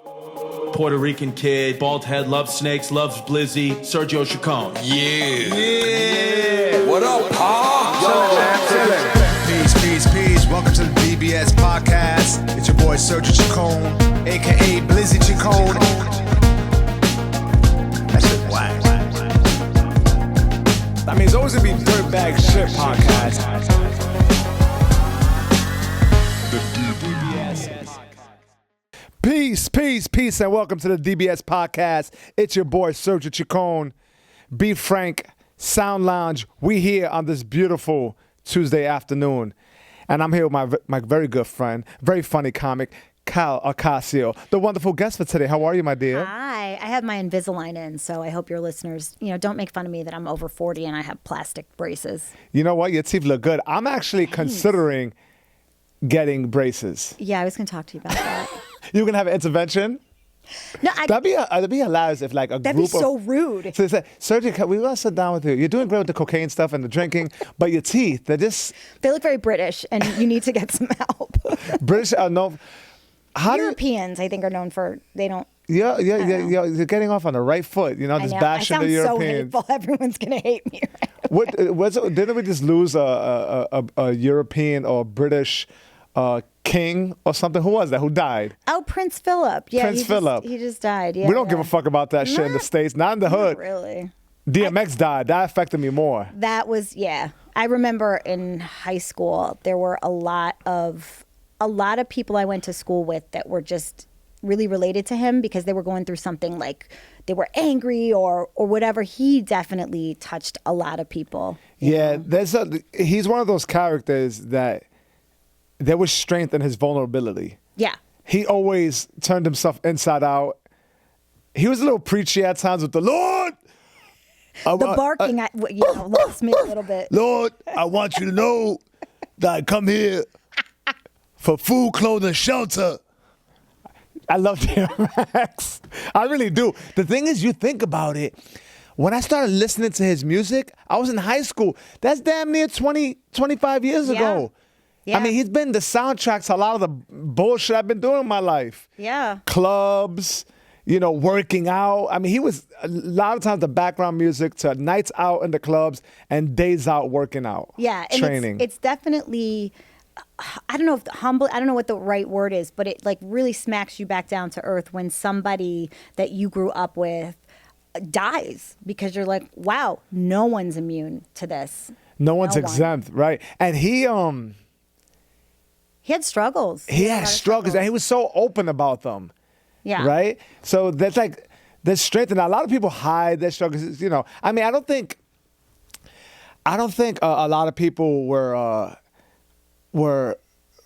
Puerto Rican kid, bald head, loves snakes, loves Blizzy, Sergio Chacon. Yeah. What up, Pa? Peace. Welcome to the DBS podcast. It's your boy Sergio Chacon, aka Blizzy Chacon. That shit whack. I mean, it's always gonna be dirtbag shit podcast. The DBS. Peace, and welcome to the DBS podcast. It's your boy Sergio Chacon. Be Frank, Sound Lounge. We here on this beautiful Tuesday afternoon. And I'm here with my very good friend, very funny comic, Kyle Ocasio, the wonderful guest for today. How are you, my dear? Hi. I have my Invisalign in, so I hope your listeners, don't make fun of me that I'm over 40 and I have plastic braces. You know what? Your teeth look good. I'm actually considering getting braces. Yeah, I was going to talk to you about that. You can have an intervention? No, that'd be hilarious if like a that'd group be so rude. So they say, Sergio, we want to sit down with you. You're doing great with the cocaine stuff and the drinking, but your teeth, they look very British, and you need to get some help. British are known. Europeans, I think, are known for they don't. Yeah. You're getting off on the right foot. Just bashing the Europeans. So hateful. Everyone's gonna hate me. Didn't we just lose a European or British king or something? Who was that? Who died? Oh, Prince Philip. Yeah, he just died. Yeah, we don't give a fuck about that shit in the States. Not in the hood. Not really. DMX died. That affected me more. That was I remember in high school there were a lot of people I went to school with that were just really related to him because they were going through something like they were angry or whatever. He definitely touched a lot of people. Yeah, he's one of those characters that there was strength in his vulnerability. Yeah. He always turned himself inside out. He was a little preachy at times with the Lord. The barking lost me a little bit. Lord, I want you to know that I come here for food, clothing, shelter. I love DMX. I really do. The thing is, you think about it. When I started listening to his music, I was in high school. That's damn near 20, 25 years ago. Yeah. I mean, he's been the soundtrack to a lot of the bullshit I've been doing in my life. Yeah. Clubs, working out. I mean, he was a lot of times the background music to nights out in the clubs and days out working out. Yeah. And training. It's definitely, I don't know if humble, I don't know what the right word is, but it like really smacks you back down to earth when somebody that you grew up with dies because you're like, wow, no one's immune to this. No one's exempt, right? And he had struggles. He had struggles, and he was so open about them. Yeah. Right? So there's strength, and a lot of people hide their struggles. I mean, I don't think a lot of people were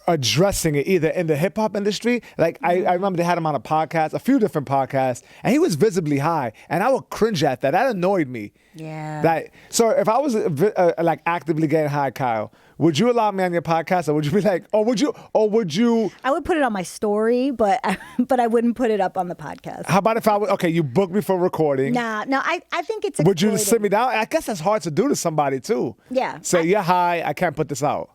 addressing it either in the hip hop industry. Like I remember they had him on a podcast, a few different podcasts, and he was visibly high, and I would cringe at that. That annoyed me. Yeah. So if I was actively getting high, Kyle, would you allow me on your podcast, or would you be like, or would you? I would put it on my story, but I wouldn't put it up on the podcast. How about if you booked me for recording? No, I think it's. Would you just sit me down? I guess that's hard to do to somebody too. Yeah. Say you're high, I can't put this out.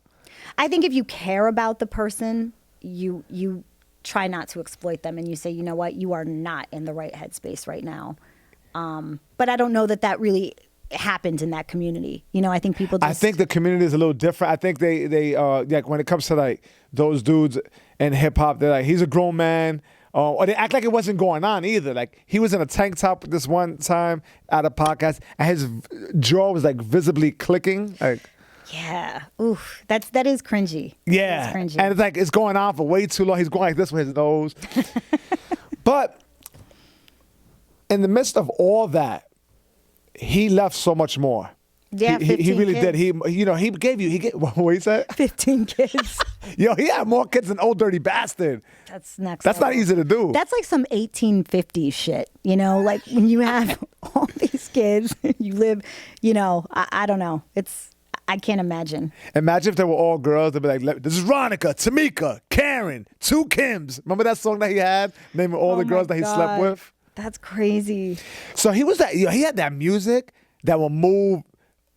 I think if you care about the person, you try not to exploit them, and you say, you know what, you are not in the right headspace right now. But I don't know that really happened in that community. I think people just... I think the community is a little different. I think they like when it comes to like those dudes in hip hop, they're like, he's a grown man. Or they act like it wasn't going on either. Like he was in a tank top this one time at a podcast, and his jaw was like visibly clicking. Like, yeah, oof, that is cringy. Yeah, it's cringy. And it's like it's going on for way too long. He's going like this with his nose. But in the midst of all that, he left so much more. Yeah, he really kids. did. He gave what he said? 15 kids. Yo, he had more kids than Old Dirty Bastard. That's next. That's not easy to do. That's like some 1850s shit. Like when you have all these kids, you live. I don't know. I can't imagine. Imagine if they were all girls. They'd be like, this is Ronica, Tamika, Karen, 2 Kims. Remember that song that he had? Naming all the girls that he slept with? That's crazy. So he had that music that will move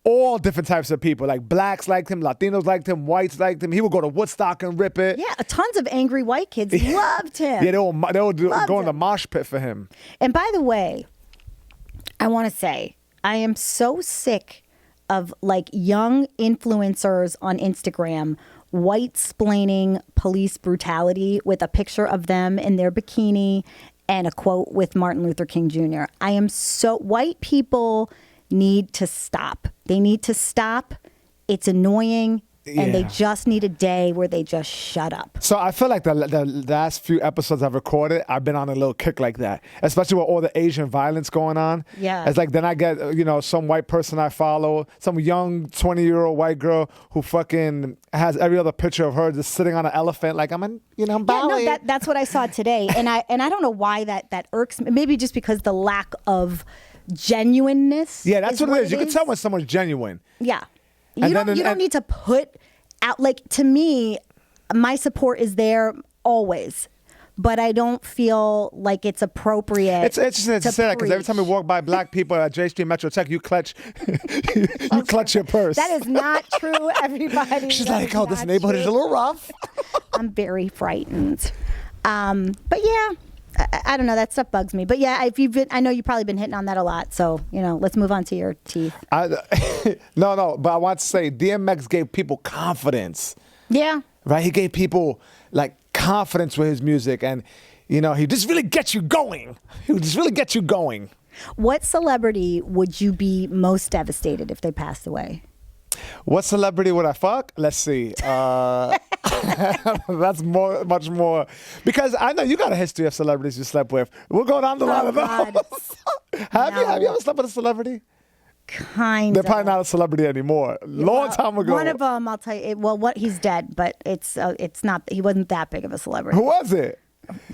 all different types of people. Like blacks liked him, Latinos liked him, whites liked him. He would go to Woodstock and rip it. Yeah, tons of angry white kids loved him. Yeah, they would go in the him. mosh pit for him. And by the way, I want to say, I am so sick of like young influencers on Instagram white-splaining police brutality with a picture of them in their bikini and a quote with Martin Luther King Jr. White people need to stop. They need to stop. It's annoying. And they just need a day where they just shut up. So I feel like the last few episodes I've recorded, I've been on a little kick like that, especially with all the Asian violence going on. Yeah. It's like then I get, some white person I follow, some young 20-year-old white girl who fucking has every other picture of her just sitting on an elephant like I'm Bali. Yeah, no, that's what I saw today. And I don't know why that irks me. Maybe just because the lack of genuineness. Yeah, that's what it is. You can is. tell when someone's genuine. Yeah. You don't need to put out, like, to me, my support is there always, but I don't feel like it's appropriate. It's interesting to say that because every time we walk by black people at J Street Metro Tech, you clutch your purse. That is not true, everybody. She's That like, is oh, this not neighborhood is a true. little rough. I'm very frightened. But yeah, I don't know. That stuff bugs me. But yeah, I know you've probably been hitting on that a lot. So, let's move on to your teeth. No, but I want to say DMX gave people confidence. Yeah. Right? He gave people like confidence with his music, and he just really gets you going. He would just really get you going. What celebrity would you be most devastated if they passed away? What celebrity would I fuck? Let's see. That's much more, because I know you got a history of celebrities you slept with. We'll go down the line of those. Have you ever slept with a celebrity? Kind They're of. probably not a celebrity anymore. Long time ago. One of them, I'll tell you. He's dead, but it's not. He wasn't that big of a celebrity. Who was it?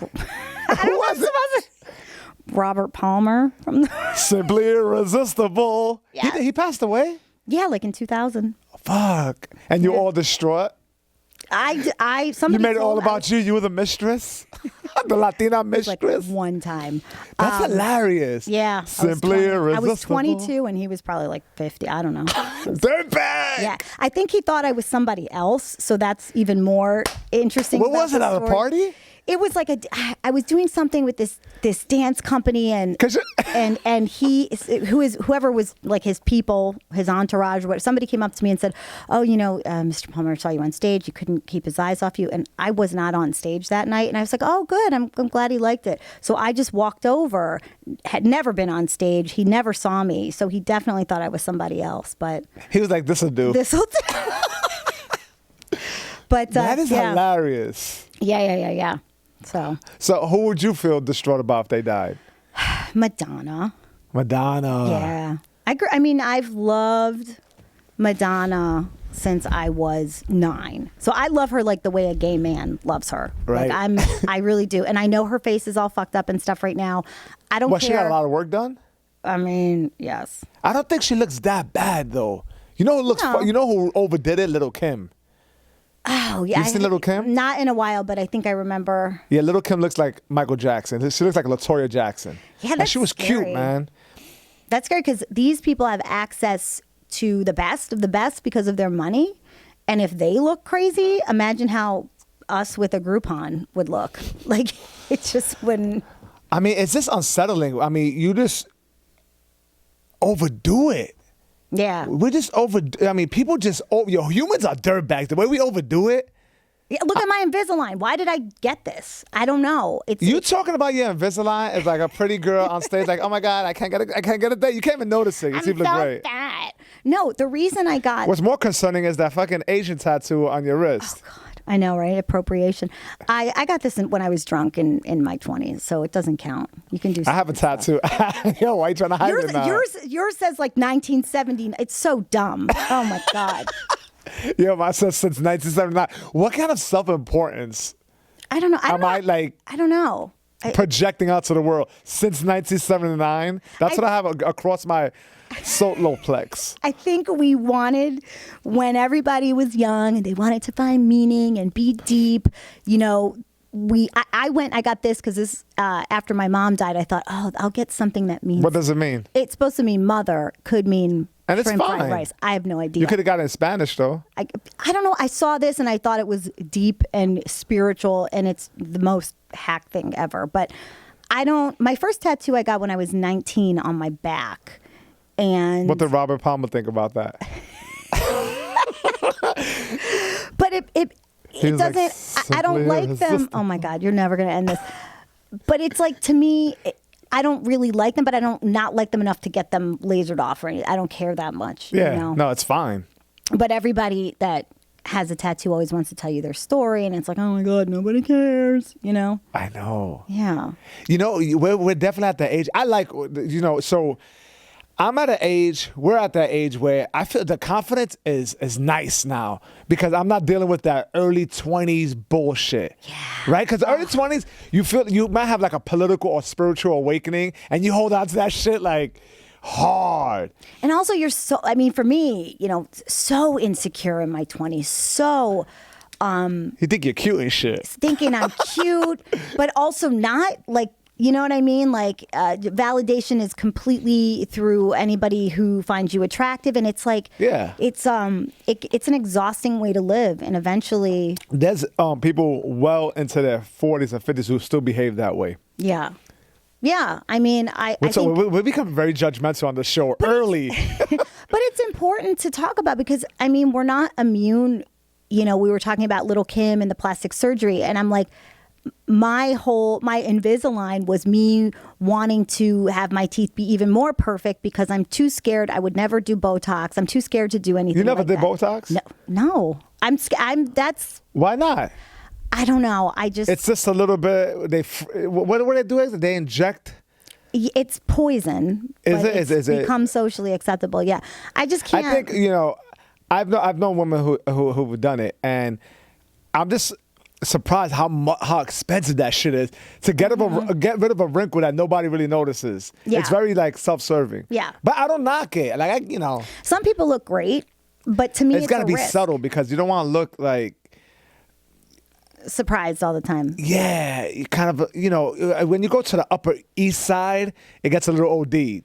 Who was it? Robert Palmer from Simply Irresistible. Yeah. He passed away? Yeah, like in 2000. Fuck. And you're all distraught? Somebody You made it all told- about you? You were the mistress? The Latina like mistress? one time. That's hilarious. Yeah. Simply Irresistible. I was 22 and he was probably like 50. I don't know. Dirtbag! Yeah. I think he thought I was somebody else, so that's even more interesting. What about was it, the at a story. party? It was like I was doing something with this dance company and whoever was like his people, his entourage, or what. Somebody came up to me and said, "Oh, Mr. Palmer saw you on stage. He couldn't keep his eyes off you." And I was not on stage that night, and I was like, "Oh, good. I'm glad he liked it." So I just walked over. Had never been on stage. He never saw me, so he definitely thought I was somebody else. But He was like, this'll do. this'll do. But That is hilarious. Yeah. So who would you feel distraught about if they died? Madonna. Madonna. Yeah. I've loved Madonna since I was 9. So I love her like the way a gay man loves her. Right. I really do. And I know her face is all fucked up and stuff right now. I don't care. She got a lot of work done? Yes. I don't think she looks that bad though. You know who looks No. you know who overdid it? Little Kim. Oh, yeah. You seen Little Kim? Not in a while, but I think I remember. Yeah, Little Kim looks like Michael Jackson. She looks like LaToya Jackson. Yeah, And that's she was cute, scary. man. That's scary because these people have access to the best of the best because of their money. And if they look crazy, imagine how us with a Groupon would look. Like, it just wouldn't. It's just unsettling. You just overdo it. Yeah. We just people just, humans are dirtbags. The way we overdo it. Yeah, look at my Invisalign. Why did I get this? I don't know. You talking about your Invisalign as like a pretty girl on stage, like, oh my God, I can't get a date. You can't even notice it. You I'm seem to look so great. fat. No, the reason I got. What's more concerning is that fucking Asian tattoo on your wrist. God, I know, right? Appropriation. I got this when I was drunk in my 20s, so it doesn't count. You can do. I have a tattoo. Yo, why you trying to hide it now? Yours says like 1970. It's so dumb. Oh my God. Yo, mine says since 1979. What kind of self-importance I don't know. I don't know. projecting out to the world since 1979? That's what I have across my soloplex. I think we wanted, when everybody was young and they wanted to find meaning and be deep, I got this because this after my mom died, I thought, oh, I'll get something that means. What does it mean? It's supposed to mean mother, could mean And it's shrimp fine. fried rice. I have no idea. You could have got it in Spanish, though. I don't know. I saw this and I thought it was deep and spiritual, and it's the most hack thing ever. But my first tattoo I got when I was 19 on my back. And What did Robert Palmer think about that? but it was like, doesn't. I don't "Simply like them. irresistible." Oh my God, you're never gonna end this. But it's like, to me, I don't really like them, but I don't not like them enough to get them lasered off or anything. I don't care that much. Yeah, You know? no, it's fine. But everybody that has a tattoo always wants to tell you their story, and it's like, oh my God, nobody cares. You know? I know. Yeah. You know, we're definitely at the age. I like, you know, so I'm at an age, we're at that age where I feel the confidence is nice now because I'm not dealing with that early 20s bullshit. Yeah. Right? Because early 20s, you might have like a political or spiritual awakening and you hold on to that shit like hard. And also, for me, you know, so insecure in my 20s. So You think you're cute and shit. thinking I'm cute, but also not, like, you know what I mean? Like, validation is completely through anybody who finds you attractive, and it's like, Yeah. it's an exhausting way to live, and eventually, There's people well into their 40s and 50s who still behave that way. yeah. I mean, I So think, we become very judgmental on the show early. but it's important to talk about because, I mean, we're not immune. You know, we were talking about Little Kim and the plastic surgery, and I'm like, my Invisalign was me wanting to have my teeth be even more perfect because I'm too scared. I would never do Botox. I'm too scared to do anything. You never like did that. Botox? No. That's, Why not? I don't know. It's just a little bit. What they do is they inject. It's poison. Is but it? It's Is it? become socially acceptable. Yeah. I just can't. I think, you know, I've known women who've done it, and I'm just surprised how expensive that shit is to get rid of a wrinkle that nobody really notices. Yeah. It's very like self-serving. Yeah. But I don't knock it. Like you know, Some people look great, but to me, it's got to a be risk. subtle because you don't want to look like. Surprised all the time. Yeah, you kind of, you know, when you go to the Upper East Side, it gets a little OD,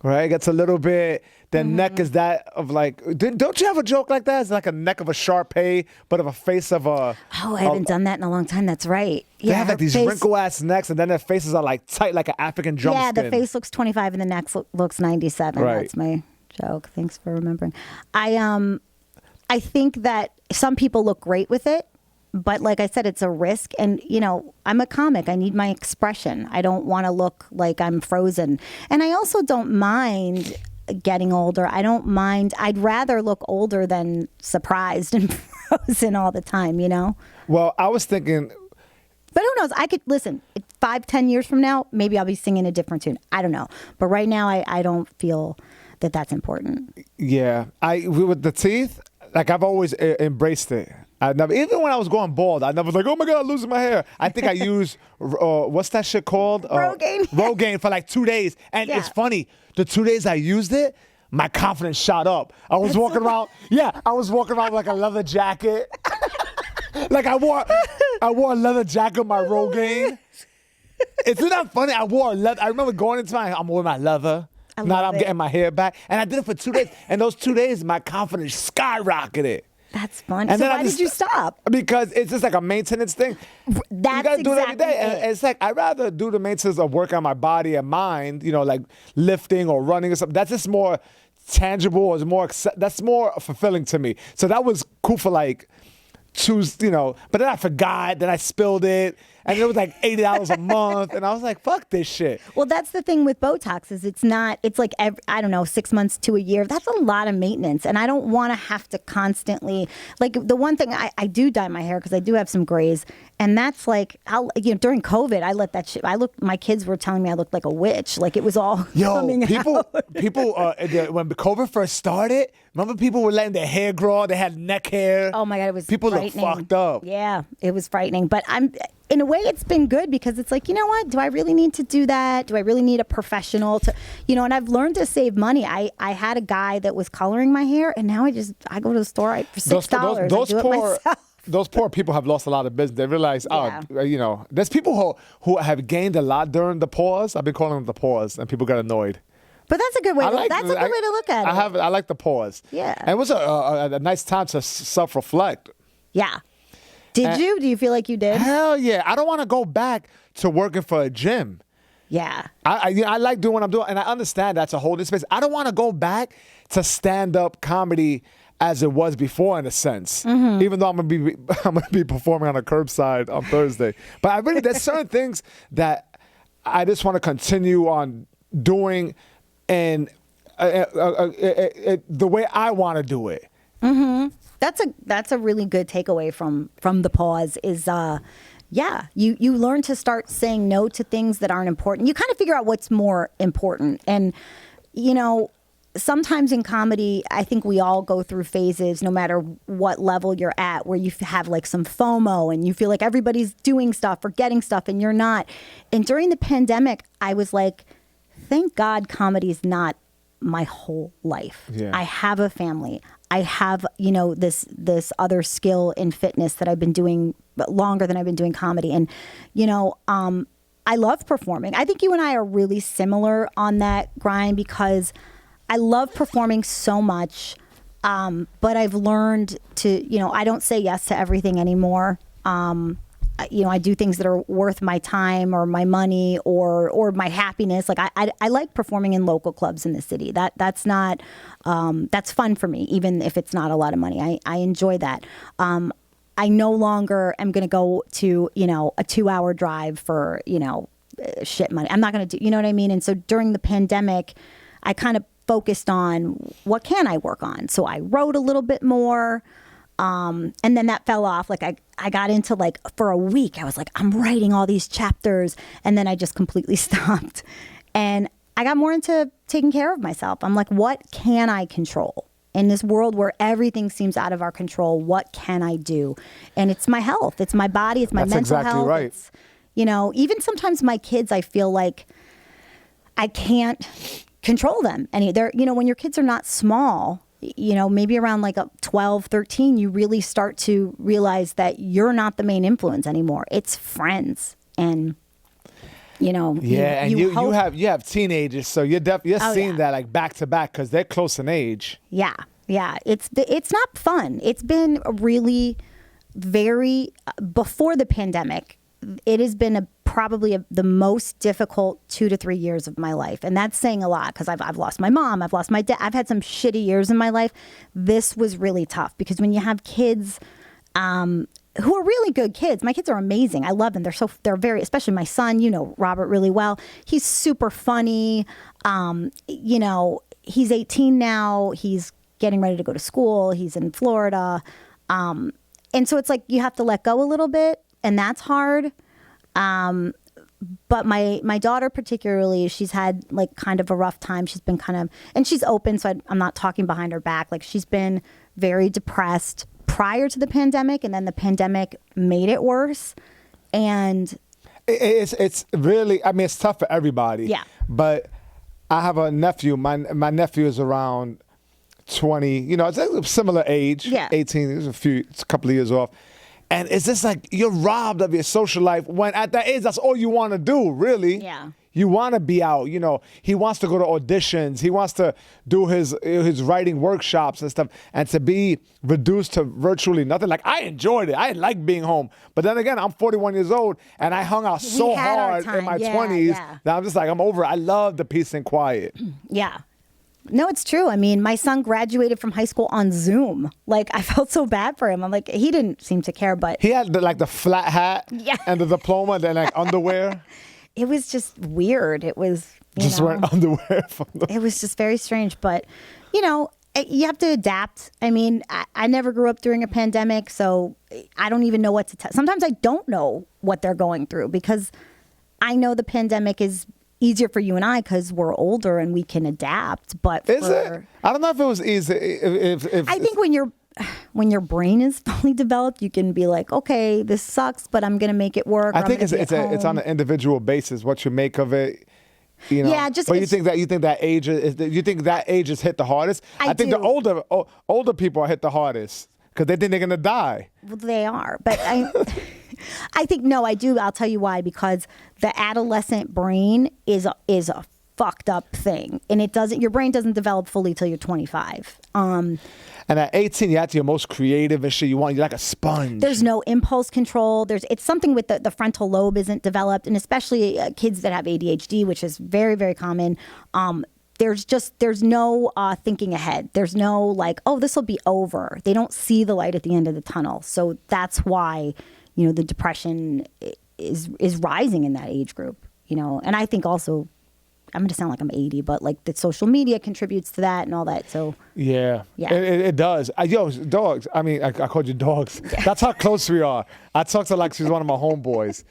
right? It gets a little bit, the neck is that of like, don't you have a joke like that? It's like a neck of a Shar-Pei, but of a face of a... Oh, I haven't done that in a long time. That's right. They have her like these face- wrinkle-ass necks, and then their faces are like tight like an African drum Yeah, skin. the face looks 25 and the neck looks 97. Right. That's my joke. Thanks for remembering. I think that some people look great with it, but like I said, it's a risk. And, you know, I'm a comic. I need my expression. I don't want to look like I'm frozen. And I also don't mind getting older. I don't mind. I'd rather look older than surprised and frozen all the time, you know? Well, I was thinking... But who knows? I could listen. 5-10 years from now, maybe I'll be singing a different tune. I don't know. But right now, I don't feel that that's important. Yeah, with the teeth, like I've always embraced it. I never, even when I was going bald, I never was like, oh my God, I'm losing my hair. I think I used, what's that shit called? Rogaine. Rogaine for like 2 days. And Yeah. it's funny, the 2 days I used it, my confidence shot up. I was walking around with like a leather jacket. Like I wore a leather jacket with my Rogaine. Isn't that funny? I remember going into I'm wearing my leather. Now that I'm getting my hair back. And I did it for 2 days. And those 2 days, my confidence skyrocketed. That's fun. And So then why did you stop? Because it's just like a maintenance thing. You gotta do it every day. And it's like I'd rather do the maintenance of work on my body and mind, you know, like lifting or running or something. That's just more tangible, or that's more fulfilling to me. So that was cool for like you know, but then I forgot, then I spilled it, and it was like $80 a month, and I was like, fuck this shit. Well, that's the thing with Botox is it's like, I don't know, 6 months to a year. That's a lot of maintenance, and I don't want to have to constantly, like the one thing, I do dye my hair because I do have some grays, and that's like, during COVID, I let that shit, my kids were telling me I looked like a witch, like it was all coming out. People, when COVID first started, remember people were letting their hair grow, they had neck hair. Oh my God, it was people frightening. look fucked up. Yeah, it was frightening. But in a way, it's been good because it's like, you know what? Do I really need to do that? Do I really need a professional to, and I've learned to save money. I had a guy that was coloring my hair, and now I go to the store for $6. Those I do it myself. Those poor people have lost a lot of business. They realize, Yeah. there's people who have gained a lot during the pause. I've been calling them the pause, and people got annoyed. But that's a good way. I That's a good way to look at it. I like the pause. Yeah. And it was a nice time to self-reflect. Yeah. Did you? Do you feel like you did? Hell yeah. I don't want to go back to working for a gym. Yeah. I like doing what I'm doing, and I understand that's a whole new space. I don't want to go back to stand-up comedy as it was before, in a sense. Mm-hmm. Even though I'm gonna be performing on a curbside on Thursday, but I really there's certain things that I just want to continue on doing, and the way I want to do it. Mm-hmm. That's a really good takeaway from the pause. Is you learn to start saying no to things that aren't important. You kind of figure out what's more important, and sometimes in comedy, I think we all go through phases, no matter what level you're at, where you have like some FOMO and you feel like everybody's doing stuff or getting stuff and you're not. And during the pandemic, I was like, thank God comedy is not my whole life. Yeah. I have a family. I have, this other skill in fitness that I've been doing longer than I've been doing comedy. And, I love performing. I think you and I are really similar on that grind because I love performing so much, but I've learned to, I don't say yes to everything anymore. I do things that are worth my time or my money or my happiness. Like I like performing in local clubs in the city. That's fun for me, even if it's not a lot of money. I enjoy that. I no longer am going to go to, a 2-hour drive for, shit money. I'm not going to do, you know what I mean? And so during the pandemic, I kind of focused on what can I work on. So I wrote a little bit more. And then that fell off. Like I got into for a week, I was like, I'm writing all these chapters. And then I just completely stopped. And I got more into taking care of myself. I'm like, what can I control? In this world where everything seems out of our control, what can I do? And it's my health. It's my body. It's my mental exactly health. Right. It's, even sometimes my kids, I feel like I can't control them. And they're, when your kids are not small, maybe around 12, 13, you really start to realize that you're not the main influence anymore. It's friends. And, and you have teenagers, so you're seeing that back to back because they're close in age. Yeah. Yeah. It's not fun. It's been really before the pandemic, it has been probably the most difficult 2 to 3 years of my life. And that's saying a lot because I've lost my mom. I've lost my dad. I've had some shitty years in my life. This was really tough because when you have kids who are really good kids, my kids are amazing. I love them. They're very, especially my son, Robert really well. He's super funny. He's 18 now. He's getting ready to go to school. He's in Florida. And so it's like you have to let go a little bit. And that's hard. But my daughter particularly, she's had kind of a rough time. She's been and she's open, so I'm not talking behind her back. She's been very depressed prior to the pandemic, and then the pandemic made it worse. And it's really, it's tough for everybody. Yeah. But I have a nephew. My nephew is around 20. It's a similar age. Yeah. 18. It's a couple of years off. And it's just you're robbed of your social life when at that age, that's all you want to do, really. Yeah. You want to be out. He wants to go to auditions. He wants to do his writing workshops and stuff. And to be reduced to virtually nothing. I enjoyed it. I like being home. But then again, I'm 41 years old and I hung out so hard in my 20s that I'm just I'm over it. I love the peace and quiet. Yeah. No, it's true. My son graduated from high school on Zoom. I felt so bad for him. I'm like, he didn't seem to care, but he had the flat hat and the diploma and then underwear. It was just weird. It was just wearing underwear. It was just very strange, but you have to adapt. I never grew up during a pandemic, so I don't even know what to tell. Sometimes I don't know what they're going through because I know the pandemic is easier for you and I because we're older and we can adapt. But is it? I don't know if it was easy. If I think when your brain is fully developed, you can be like, okay, this sucks, but I'm gonna make it work. I think it's on an individual basis what you make of it. Yeah, but you think that age is hit the hardest? I think do. the older people are hit the hardest because they think they're gonna die. Well, they are, but I think no, I do. I'll tell you why. Because the adolescent brain is a fucked up thing, and your brain doesn't develop fully till you're 25. And at 18, you're at your most creative and shit. You're like a sponge. There's no impulse control. It's something with the frontal lobe isn't developed, and especially kids that have ADHD, which is very, very common. There's no thinking ahead. There's no like, oh, this will be over. They don't see the light at the end of the tunnel. So that's why, the depression is rising in that age group. And I think also, I'm going to sound like I'm 80, but like the social media contributes to that and all that. So yeah. It does. Dogs. I mean, I called you dogs. Yeah. That's how close we are. I talk to like she's one of my homeboys.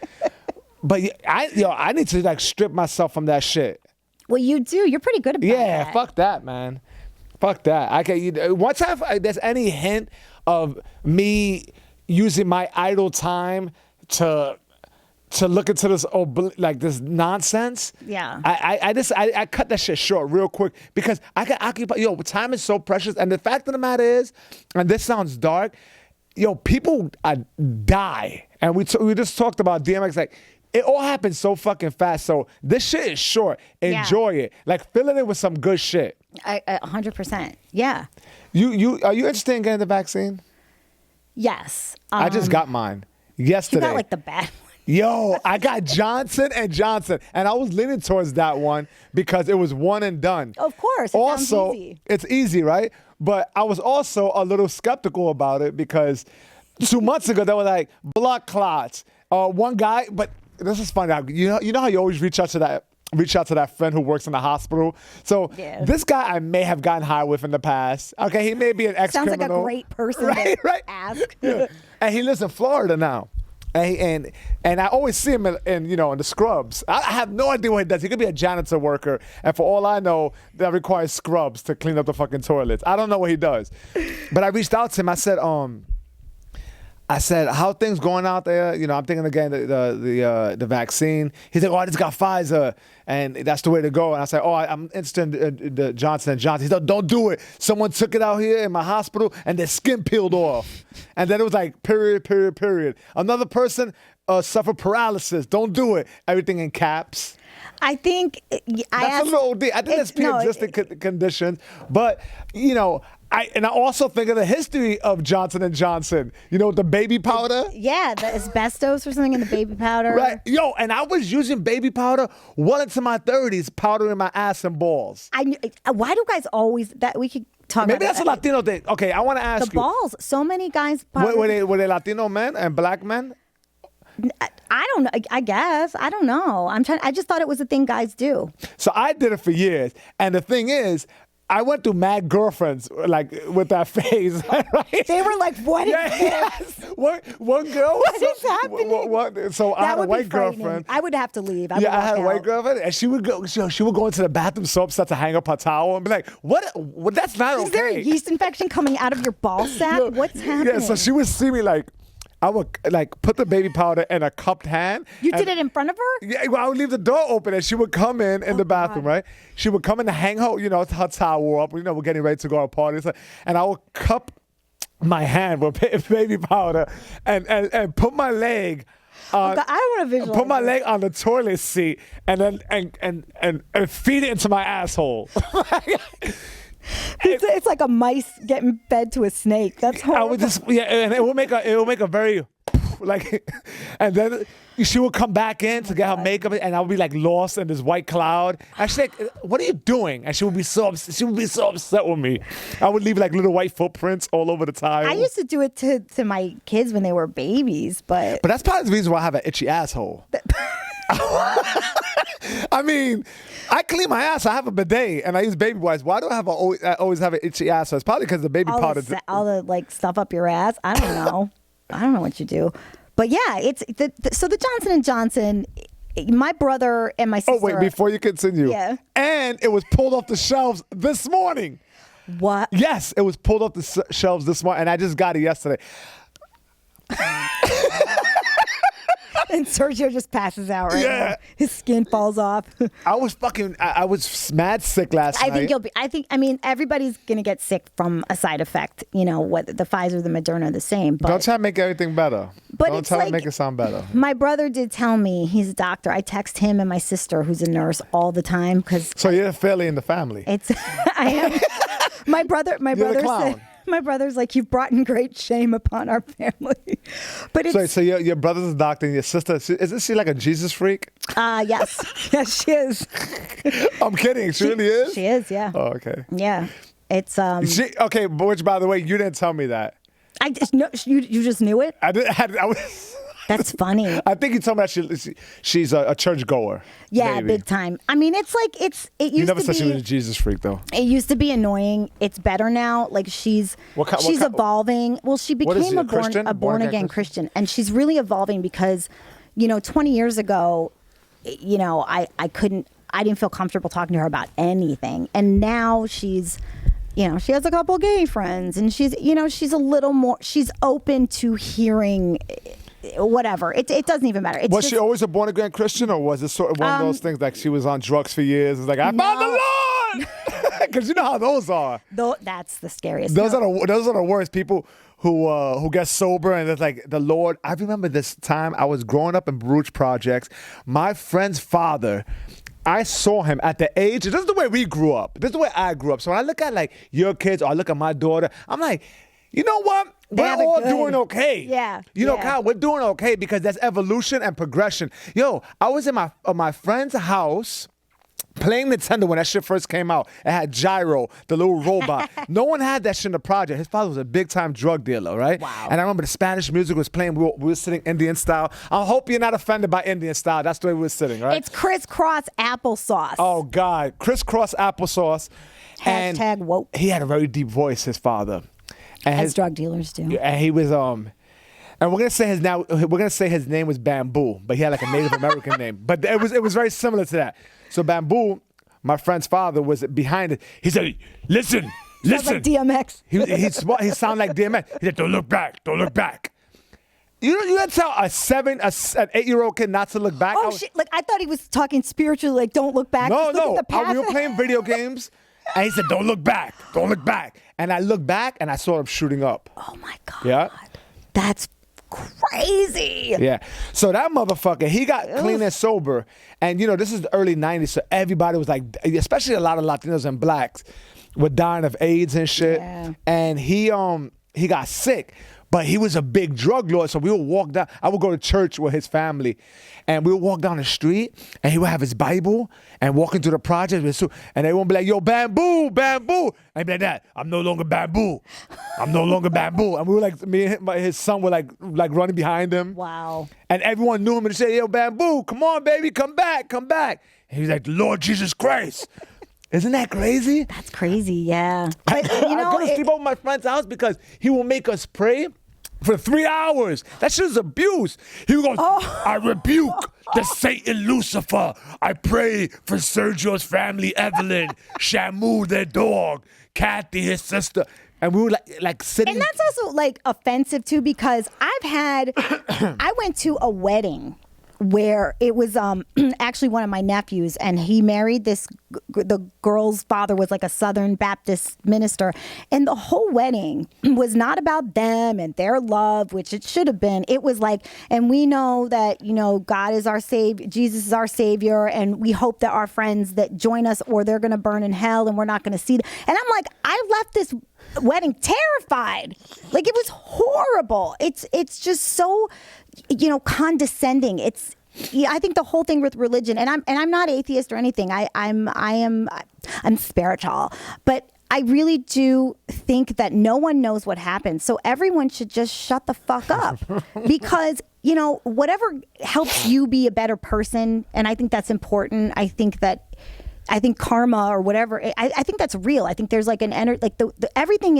But I need to like strip myself from that shit. Well, you do. You're pretty good about that. Yeah, fuck that, man. Fuck that. Once there's any hint of me using my idle time to look into this this nonsense. Yeah. I cut that shit short real quick because I can occupy. Time is so precious, and the fact of the matter is, and this sounds dark, people die, and we just talked about DMX like. It all happens so fucking fast. So this shit is short. Enjoy it. Like fill it in with some good shit. 100%. Yeah. You are you interested in getting the vaccine? Yes. I just got mine yesterday. You got like the bad one. Yo, I got Johnson & Johnson, and I was leaning towards that one because it was one and done. Of course. Also, sounds easy. It's easy, right? But I was also a little skeptical about it because 2 months ago they were like blood clots. One guy, but. This is funny. You know how you always reach out to that friend who works in the hospital. So this guy I may have gotten high with in the past. Okay, he may be an ex-criminal. Sounds like a great person to ask. Yeah. And he lives in Florida now. And I always see him in the scrubs. I have no idea what he does. He could be a janitor worker, and for all I know, that requires scrubs to clean up the fucking toilets. I don't know what he does. But I reached out to him. I said, how things going out there? I'm thinking again the vaccine. He's like, I just got Pfizer, and that's the way to go. And I said, I'm interested in the Johnson & Johnson. He said, don't do it. Someone took it out here in my hospital, and their skin peeled off. And then it was like, period. Another person suffered paralysis. Don't do it. Everything in caps. I think that's a little deep. I think it's pre-existing conditions, but I also think of the history of Johnson & Johnson. The baby powder. Yeah, the asbestos or something in the baby powder. Right. And I was using baby powder well into my 30s, powdering my ass and balls. Why do guys always that we could talk Maybe about that's a Latino thing. Okay, I want to ask the balls. So many guys. Were they Latino men and black men? I don't know. I guess. I don't know. I just thought it was a thing guys do. So I did it for years. And the thing is, I went through mad girlfriends like with that phase. Right? They were like, what is this? Yes. One girl. What is happening? So I had a white girlfriend. I would have to leave. I had a white girlfriend, and she would go. She would go into the bathroom so upset to hang up her towel and be like, "What? That's not okay." Is there a yeast infection coming out of your ball sack? What's happening? Yeah. So she would see me like. I would like put the baby powder in a cupped hand. You did it in front of her? Yeah, well, I would leave the door open and she would come in the bathroom, right? She would come in to hang her towel up. We're getting ready to go to a party. And I would cup my hand with baby powder and put my leg I don't want to visualize. Put my leg on the toilet seat and then and feed it into my asshole. It's like a mice getting fed to a snake. That's horrible. I would and it will make a very like, and then she would come back in to get her makeup, and I would be like lost in this white cloud. And she's like, "What are you doing?" And she would be so upset with me. I would leave like little white footprints all over the tile. I used to do it to my kids when they were babies, but that's part of the reason why I have an itchy asshole. I mean, I clean my ass. I have a bidet and I use baby wipes. Why do I always have an itchy ass? So it's probably because the baby powder. All the like stuff up your ass. I don't know. I don't know what you do, but yeah, it's so the Johnson & Johnson. My brother and my sister. Oh wait, before you continue. Yeah. And it was pulled off the shelves this morning. What? Yes, it was pulled off the shelves this morning, and I just got it yesterday. And Sergio just passes out right Yeah. now. His skin falls off. I was mad sick last night. I mean, everybody's going to get sick from a side effect. You know, what the Pfizer, the Moderna, the same. But, Don't try to make everything better. But Don't it's try like, to make it sound better. My brother did tell me, he's a doctor. I text him and my sister, who's a nurse, all the time because So you're fairly in the family. it's. I am. My brother the clown. said. My brother's like, you've brought in great shame upon our family. But it's. So your brother's a doctor and your sister, isn't she like a Jesus freak? Yes. Yes, she is. I'm kidding. She really is? She is, yeah. Oh, okay. Yeah. It's Okay, which by the way, you didn't tell me that. I just know you just knew it. I did. I was. That's funny. I think you told me that she's a church goer. Yeah, maybe. big time. I mean, it's like it used You never to said be. she was a Jesus freak though. It used to be annoying. It's better now. Like she's evolving. Well, she What is became she, a Christian? a born again Christian, and she's really evolving because, 20 years ago, I didn't feel comfortable talking to her about anything, and now she's. She has a couple gay friends, and she's a little more. She's open to hearing whatever. It doesn't even matter. Was she always a born again Christian, or was it sort of one of those things like she was on drugs for years? It's like I found the Lord, because you know how those are. That's the scariest. Those are the worst people who get sober and it's like the Lord. I remember this time I was growing up in Baruch Projects. My friend's father. I saw him at the age. This is the way we grew up. This is the way I grew up. So when I look at like your kids or I look at my daughter, I'm like, you know what? We're all doing okay. Yeah. Kyle, we're doing okay because there's evolution and progression. Yo, I was in my friend's house playing Nintendo when that shit first came out. It had Gyro, the little robot. No one had that shit in the project. His father was a big-time drug dealer, right? Wow. And I remember the Spanish music was playing. We were sitting Indian style. I hope you're not offended by Indian style. That's the way we were sitting, right? It's crisscross applesauce. Oh, God. Crisscross applesauce. Hashtag woke. He had a very deep voice, his father. And As drug dealers do. And he was, and we're gonna say his name was Bamboo, but he had like a Native American name. But it was very similar to that. So Bamboo, my friend's father, was behind it. He said, "Listen, Sounds like DMX. He sounded like DMX. He said, "Don't look back, don't look back." You had to tell an 8-year-old kid not to look back. Oh shit! Like I thought he was talking spiritually. Like don't look back. No, Just look at the path. We were playing video games, and he said, "Don't look back, don't look back." And I looked back, and I saw him shooting up. Oh my God. Yeah. That's crazy. Yeah. So that motherfucker, he got clean and sober. And, this is the early 90s, so everybody was like, especially a lot of Latinos and blacks were dying of AIDS and shit. Yeah. And he got sick. But he was a big drug lord, so we would walk down. I would go to church with his family, and we would walk down the street, and he would have his Bible and walk into the project, and they would be like, "Yo, Bamboo, Bamboo," and I'd be like, "That I'm no longer Bamboo, I'm no longer Bamboo." And we were like, me and his son were like running behind him. Wow. And everyone knew him and said, "Yo, Bamboo, come on, baby, come back, come back." And he was like, "The Lord Jesus Christ." Isn't that crazy? That's crazy. Yeah. But I couldn't sleep over my friend's house because he will make us pray for 3 hours. That shit is abuse. He goes, "I rebuke the Satan Lucifer. I pray for Sergio's family, Evelyn, Shamu, their dog, Kathy, his sister." And we were like sitting. And that's also like offensive too, because I went to a wedding where it was actually one of my nephews, and he married the girl's father was like a Southern Baptist minister, and the whole wedding was not about them and their love, which it should have been. It was like, and we know that God is our savior, Jesus is our savior, and we hope that our friends that join us, or they're going to burn in hell, and we're not going to see them. And I'm like, I left this wedding terrified. Like it was horrible. It's just so condescending. I think the whole thing with religion, and I'm not atheist or anything. I'm spiritual, but I really do think that no one knows what happened. So everyone should just shut the fuck up, because whatever helps you be a better person, and I think that's important. I think karma or whatever. I think that's real. I think there's like an energy, like everything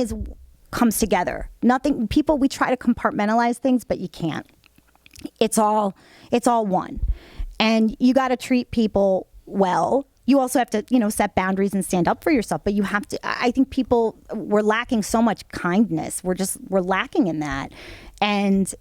comes together. Nothing. People, we try to compartmentalize things, but you can't. It's all one, and you got to treat people well. You also have to, set boundaries and stand up for yourself. But you have to. I think we're lacking so much kindness. We're lacking in that, and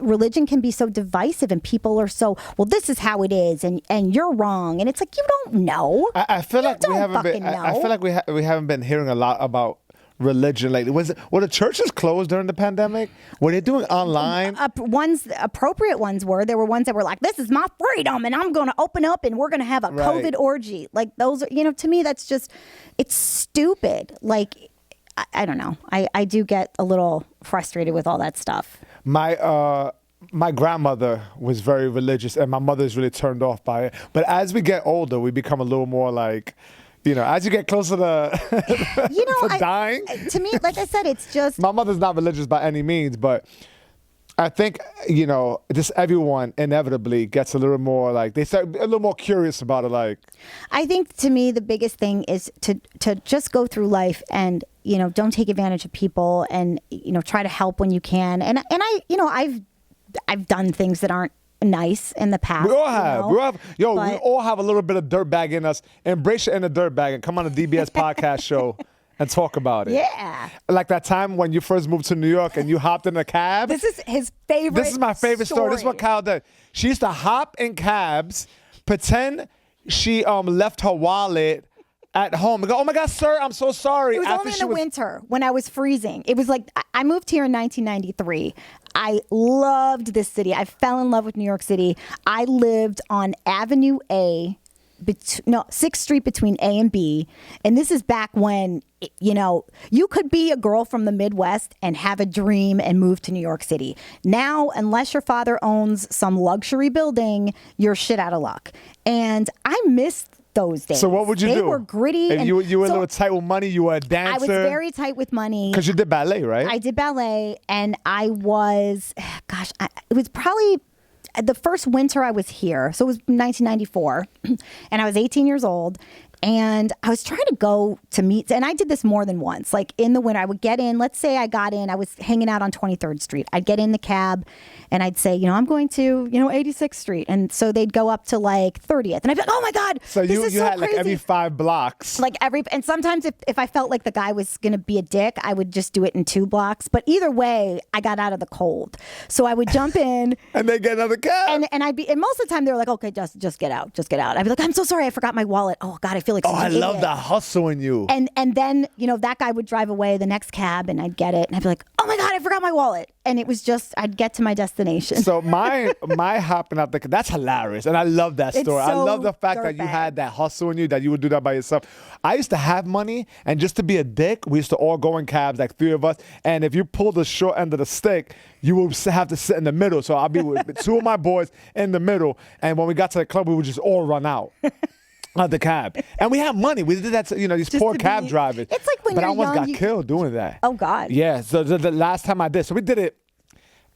religion can be so divisive, and people are so, well, this is how it is, and you're wrong, and it's like, you don't know. I feel like we don't haven't been. fucking I know. feel like we haven't been hearing a lot about religion lately. Were the churches closed during the pandemic? Were they doing online? Appropriate ones were. There were ones that were like, this is my freedom, and I'm going to open up, and we're going to have a Right. COVID orgy. Like, those are, to me, that's just, it's stupid. Like, I don't know. I do get a little frustrated with all that stuff. My grandmother was very religious, and my mother's really turned off by it. But as we get older, we become a little more like, as you get closer to, to dying. To me, like I said, it's just, My mother's not religious by any means, but I think, just everyone inevitably gets a little more like, they start a little more curious about it. Like, I think to me, the biggest thing is to just go through life and, don't take advantage of people, and, try to help when you can. And I've done things that aren't nice in the past. we all have. We all have a little bit of dirtbag in us. Embrace your inner dirtbag and come on the DBS podcast show and talk about it. Yeah. Like that time when you first moved to New York and you hopped in a cab. This is his favorite. This is my favorite story. This is what Kyle did. She used to hop in cabs, pretend she left her wallet at home, and go, "Oh my God, sir, I'm so sorry." It was only in the winter when I was freezing. It was like, I moved here in 1993. I loved this city. I fell in love with New York City. I lived on Avenue A, 6th Street between A and B. And this is back when, you could be a girl from the Midwest and have a dream and move to New York City. Now, unless your father owns some luxury building, you're shit out of luck. And I missed those days. So what would you do? They were gritty. And you were a little tight with money. You were a dancer. I was very tight with money. Because you did ballet, right? I did ballet, and I was, it was probably the first winter I was here. So it was 1994, and I was 18 years old. And I was trying to go to meet, and I did this more than once. Like in the winter, I would get in, let's say I got in, I was hanging out on 23rd Street. I'd get in the cab and I'd say, I'm going to, 86th Street. And so they'd go up to like 30th. And I'd be like, oh my God, so this is you so had crazy. like every 5 blocks. And sometimes if I felt like the guy was going to be a dick, I would just do it in 2 blocks. But either way, I got out of the cold. So I would jump in. And they get another cab. And most of the time they were like, okay, just get out. Just get out. I'd be like, I'm so sorry, I forgot my wallet. Oh God, I feel like such an I love idiot. the hustle in you. And then, that guy would drive away the next cab, and I'd get it. And I'd be like, oh my God, I forgot my wallet. And it was just, I'd get to my destination. So my hopping out that's hilarious. And I love that It's story. I so love the fact that you dirtbag. had that hustle in you, that you would do that by yourself. I used to have money, and just to be a dick, we used to all go in cabs, like 3 of us. And if you pull the short end of the stick, you would have to sit in the middle. So I'll be with 2 of my boys in the middle. And when we got to the club, we would just all run out of the cab. And we had money. We did that to, these Just poor to cab be- drivers. It's like when but you're I almost young, got killed doing that. Oh, God. Yeah. So the last time I did, so we did it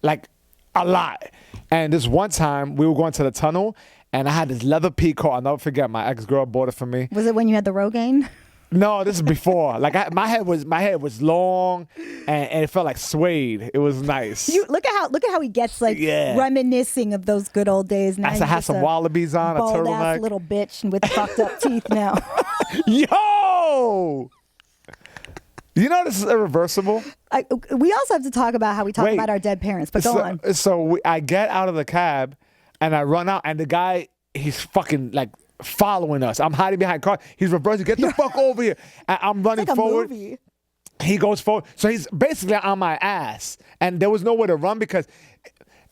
like a lot. And this one time we were going to the tunnel, and I had this leather peacoat. I'll never forget. My ex-girl bought it for me. Was it when you had the Rogaine? No, this is before. Like my head was long, and it felt like suede. It was nice. Look at how he gets like Yeah. reminiscing of those good old days. Now I you're had just some wallabies on, a bald ass turtleneck. little bitch with fucked up teeth now. Yo! You know this is irreversible. We also have to talk about how we talk Wait. about our dead parents, but go on. So I get out of the cab, and I run out, and the guy, he's fucking like following us. I'm hiding behind car. He's reversing. Get the fuck over here. And I'm running It's like a forward. movie. He goes forward. So he's basically on my ass. And there was nowhere to run because,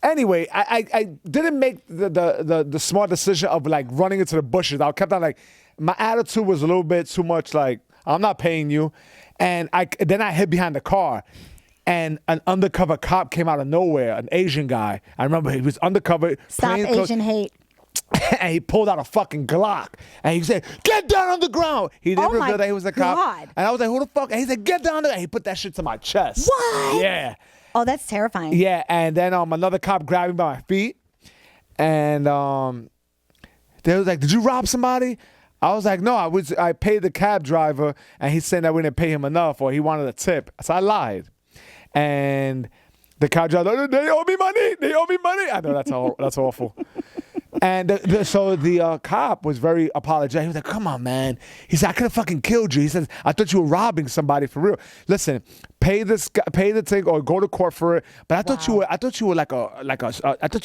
anyway, I didn't make the smart decision of like running into the bushes. I kept on like, my attitude was a little bit too much like, I'm not paying you. And then I hid behind the car. And an undercover cop came out of nowhere, an Asian guy. I remember he was undercover. Stop plain clothes. Asian hate. And he pulled out a fucking Glock. And he said, get down on the ground. He didn't Oh my reveal that he was a cop. God. And I was like, who the fuck? And he said, get down there. And he put that shit to my chest. What? Yeah. Oh, that's terrifying. Yeah. And then another cop grabbed me by my feet. And they was like, did you rob somebody? I was like, no, I paid the cab driver. And he's saying that we didn't pay him enough or he wanted a tip. So I lied. And the cab driver, they owe me money. They owe me money. I know that's awful. And so the cop was very apologetic. He was like, come on, man. He said, I could have fucking killed you. He says, I thought you were robbing somebody for real. Listen, pay the thing or go to court for it. But I thought you were I thought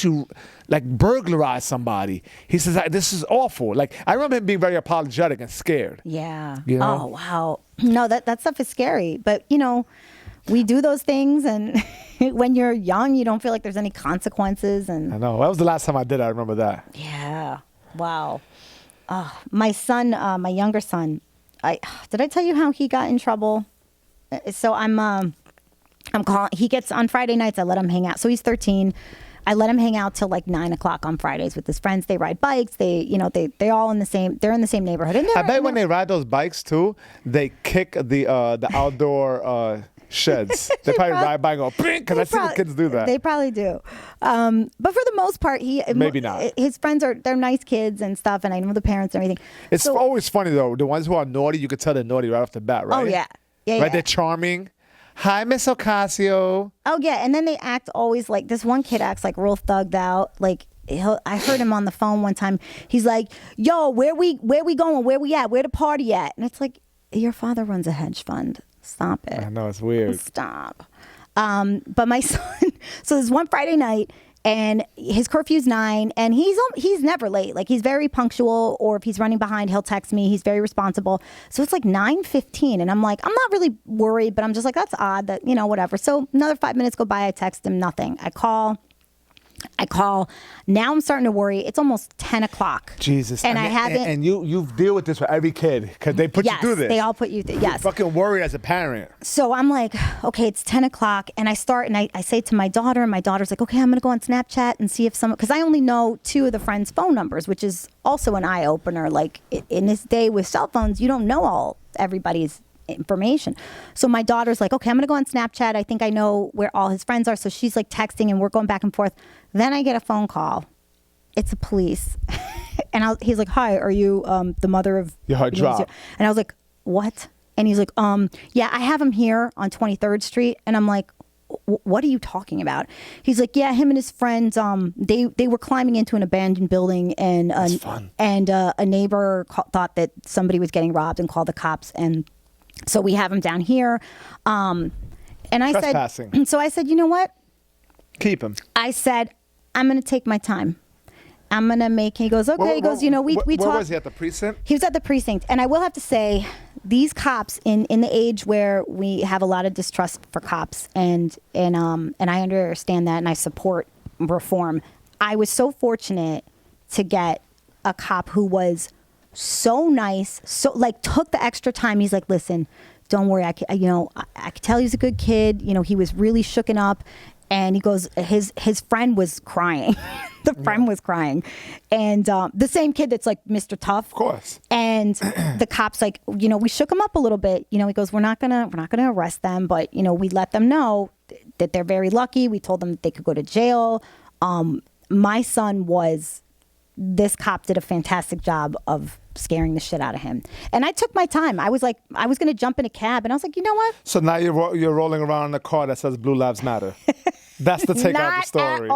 you like burglarized somebody. He says, this is awful. Like, I remember him being very apologetic and scared. Yeah. You know? Oh, wow. No, that stuff is scary. But, we do those things, and when you're young, you don't feel like there's any consequences. And I know. That was the last time I did it. I remember that. Yeah. Wow. My son, my younger son, did I tell you how he got in trouble? So I'm calling. He gets on Friday nights. I let him hang out. So he's 13. I let him hang out till like 9 o'clock on Fridays with his friends. They ride bikes. They all in the same. They're in the same neighborhood. And I bet when they ride those bikes too, they kick the outdoor sheds. They probably ride by and go because I see the kids do that. They probably do. But for the most part, maybe not. His friends they're nice kids and stuff, and I know the parents and everything. It's always funny though. The ones who are naughty, you could tell they're naughty right off the bat, right? Oh yeah. Right, yeah. They're charming. Hi, Miss Ocasio. Oh yeah, and then they act always like this one kid acts like real thugged out. Like I heard him on the phone one time. He's like, "Yo, where we going? Where we at? Where the party at?" And it's like, your father runs a hedge fund. Stop it. I know, it's weird. Stop. But my son. So there's one Friday night. And his curfew's 9, and he's never late. Like, he's very punctual, or if he's running behind, he'll text me. He's very responsible. So it's like 9:15, and I'm like, I'm not really worried, but I'm just like, that's odd that, whatever. So another 5 minutes go by, I text him, nothing. I call. Now I'm starting to worry. It's almost 10 o'clock. Jesus. And I haven't. And you deal with this with every kid because they put you through this. They all put you through. Yes. You're fucking worried as a parent. So I'm like, okay, it's 10 o'clock. And I start and I say to my daughter, and my daughter's like, okay, I'm going to go on Snapchat and see if someone, because I only know 2 of the friends' phone numbers, which is also an eye opener. Like, in this day with cell phones, you don't know everybody's information. So my daughter's like, okay, I'm gonna go on Snapchat. I think I know where all his friends are. So she's like texting, and we're going back and forth. Then I get a phone call. It's the police. And he's like, hi, are you the mother of your heart dropped? And I was like, what? And he's like, yeah, I have him here on 23rd Street. And I'm like, what are you talking about? He's like, yeah, him and his friends, they were climbing into an abandoned building, and a neighbor thought that somebody was getting robbed and called the cops, and so we have him down here. And I said, so I said, you know what? Keep him. I said, I'm going to take my time. I'm going to make, he goes, okay. He goes, we talked. Where was he, at the precinct? He was at the precinct. And I will have to say, these cops in the age where we have a lot of distrust for cops, and I understand that, and I support reform. I was so fortunate to get a cop who was so nice, so like took the extra time. He's like, listen, don't worry. I could tell he's a good kid. He was really shooken up, and he goes, his friend was crying. The friend was crying, and the same kid that's like Mr. Tough, of course. And the cops like, we shook him up a little bit. He goes, we're not gonna arrest them, but we let them know that they're very lucky. We told them that they could go to jail. My son this cop did a fantastic job of scaring the shit out of him. And I took my time. I was going to jump in a cab, and I was like, you know what? So now you're rolling around in a car that says Blue Lives Matter. That's the take out the story.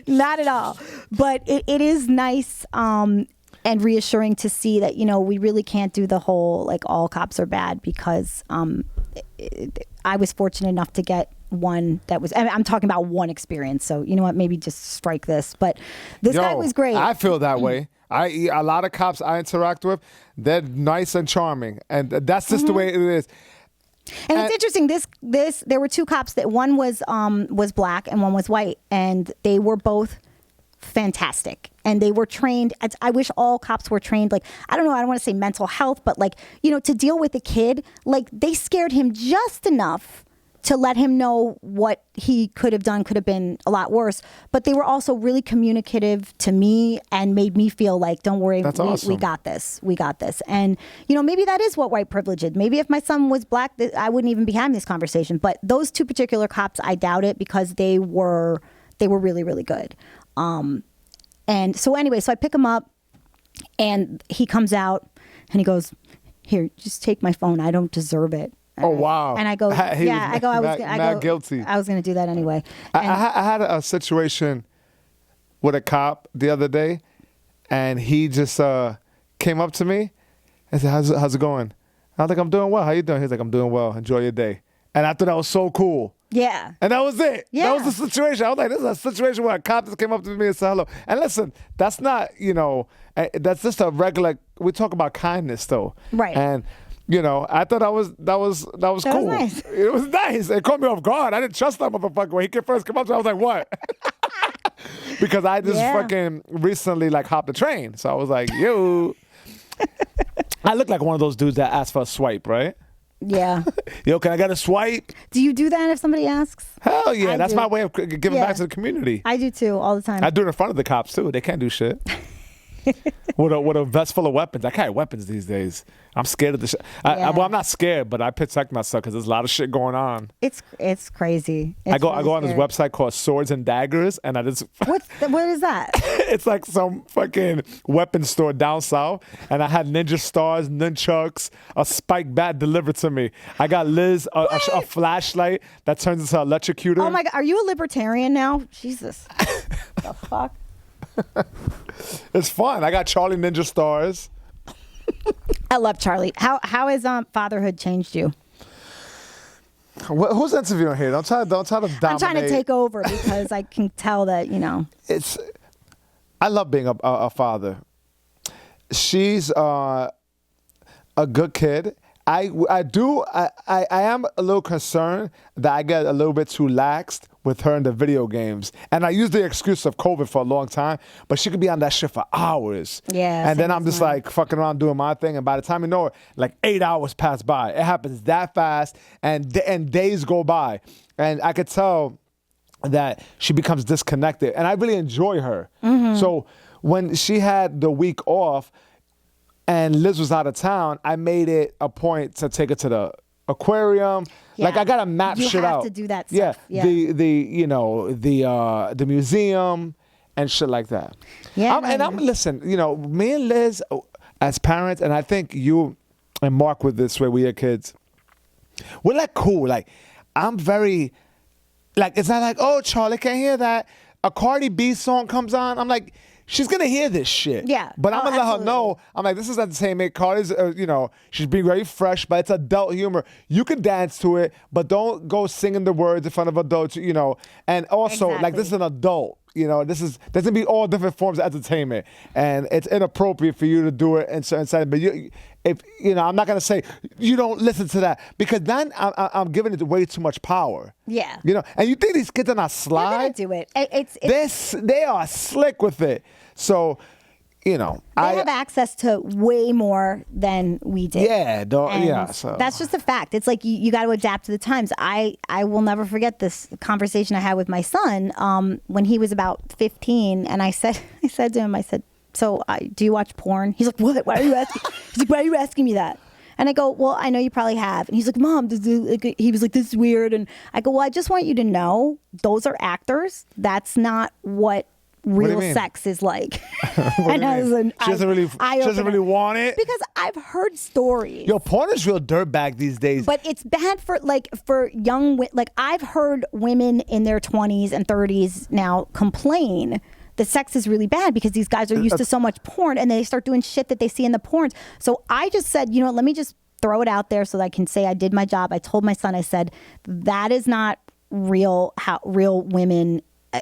Not at all. But it is nice and reassuring to see that, we really can't do the whole, like, all cops are bad, because I was fortunate enough to get one that was, I'm talking about one experience. So, you know what, maybe just strike this. But this guy was great. I feel that way. A lot of cops I interact with, they're nice and charming. And that's just the way it is. And it's interesting. There were 2 cops that one was black and one was white, and they were both fantastic, and they were trained. I wish all cops were trained. Like, I don't know, I don't want to say mental health, but like, to deal with a kid, like, they scared him just enough to let him know what he could have done could have been a lot worse. But they were also really communicative to me and made me feel like, don't worry, we got this. We got this. And, maybe that is what white privilege is. Maybe if my son was black, I wouldn't even be having this conversation. But those 2 particular cops, I doubt it, because they were really, really good. And so anyway, so I pick him up, and he comes out, and he goes, here, just take my phone. I don't deserve it. Oh, wow. And I go, guilty. I was going to do that anyway. I had a situation with a cop the other day. and he just came up to me and said, how's it going? I was like, I'm doing well. How you doing? He's like, I'm doing well. Enjoy your day. And I thought that was so cool. Yeah. And that was it. Yeah. That was the situation. I was like, this is a situation where a cop just came up to me and said hello. And listen, that's not, that's just a regular, we talk about kindness though. Right. And, I thought that was cool. Was nice. It was nice. It caught me off guard. I didn't trust that motherfucker. When he first came up to me, I was like, what? Because I just fucking recently hopped the train. So I was like, yo. I look like one of those dudes that asked for a swipe, right? Yeah. Yo, can I get a swipe? Do you do that if somebody asks? Hell yeah. That's do. my way of giving back to the community. I do too, all the time. I do it in front of the cops too. They can't do shit. with a vest full of weapons. I carry weapons these days. I'm scared of the shit. Well, I'm not scared, but I protect myself because there's a lot of shit going on. It's crazy. I go on this website called Swords and Daggers, and I just what is that? It's like some fucking weapon store down south, and I had ninja stars, nunchucks, a spike bat delivered to me. I got Liz a flashlight that turns into an electrocutor. Oh my God, are you a libertarian now? Jesus, the fuck. It's fun. I got Charlie Ninja stars. I love Charlie. How has fatherhood changed you? Who's interviewing here? Don't try to dominate. I'm trying to take over because I can tell that I love being a father. She's a good kid. I am a little concerned that I get a little bit too laxed with her in the video games. And I use the excuse of COVID for a long time, but she could be on that shit for hours. Yeah. And then I'm just fucking around doing my thing. And by the time you know it, 8 hours pass by. It happens that fast and days go by. And I could tell that she becomes disconnected. And I really enjoy her. Mm-hmm. So when she had the week off, and Liz was out of town, I made it a point to take her to the aquarium. Yeah. I gotta map shit out. You have to do that stuff. Yeah. The museum and shit like that. Yeah. Listen, me and Liz as parents, and I think you and Mark with this way with your kids, we're cool. I'm very it's not oh, Charlie can't hear that. A Cardi B song comes on, I'm like, she's going to hear this shit. Yeah. But I'm going to let her know. I'm like, this is entertainment. Cardi's, she's being very fresh, but it's adult humor. You can dance to it, but don't go singing the words in front of adults, And also, this is an adult. There's going to be all different forms of entertainment. And it's inappropriate for you to do it in certain settings. But I'm not going to say, you don't listen to that. Because then I'm giving it way too much power. Yeah. And you think these kids are not sly? They're going to do it. They are slick with it. So, they have access to way more than we did. Yeah, so that's just a fact. It's you got to adapt to the times. I will never forget this conversation I had with my son when he was about 15, and I said to him, so do you watch porn? He's like, what? Why are you asking? He's like, why are you asking me that? And I go, well, I know you probably have. And he's like, Mom, he was like, this is weird. And I go, well, I just want you to know those are actors. That's not what real sex is like. And she doesn't really want it because I've heard stories. Yo, porn is real dirtbag these days. But it's bad for young. I've heard women in their 20s and 30s now complain that sex is really bad because these guys are used to so much porn and they start doing shit that they see in the porns. So I just said, let me just throw it out there so that I can say I did my job. I told my son, I said, that is not real women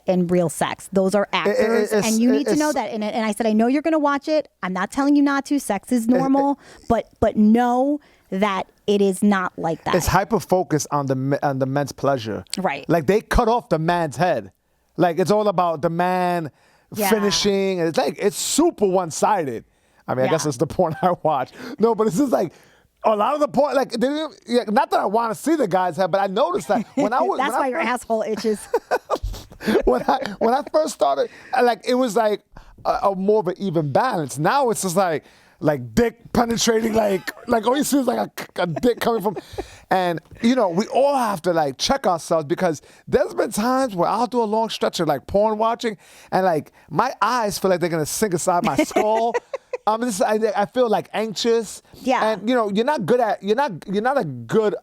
and real sex. Those are actors, and you need to know that. And I said, I know you're going to watch it. I'm not telling you not to. Sex is normal, but know that it is not like that. It's hyper focused on the men's pleasure, right? They cut off the man's head. It's all about the man finishing, and it's super one sided. I mean, I guess it's the porn I watch. No, but it's just a lot of the porn, not that I want to see the guy's head, but I noticed that when I was. That's why your asshole itches. when I first started, it was a more of an even balance. Now it's just dick penetrating, all you see is a dick coming from, and we all have to check ourselves because there's been times where I'll do a long stretch of porn watching, and my eyes feel like they're gonna sink inside my skull. I feel anxious. Yeah. And you're not a good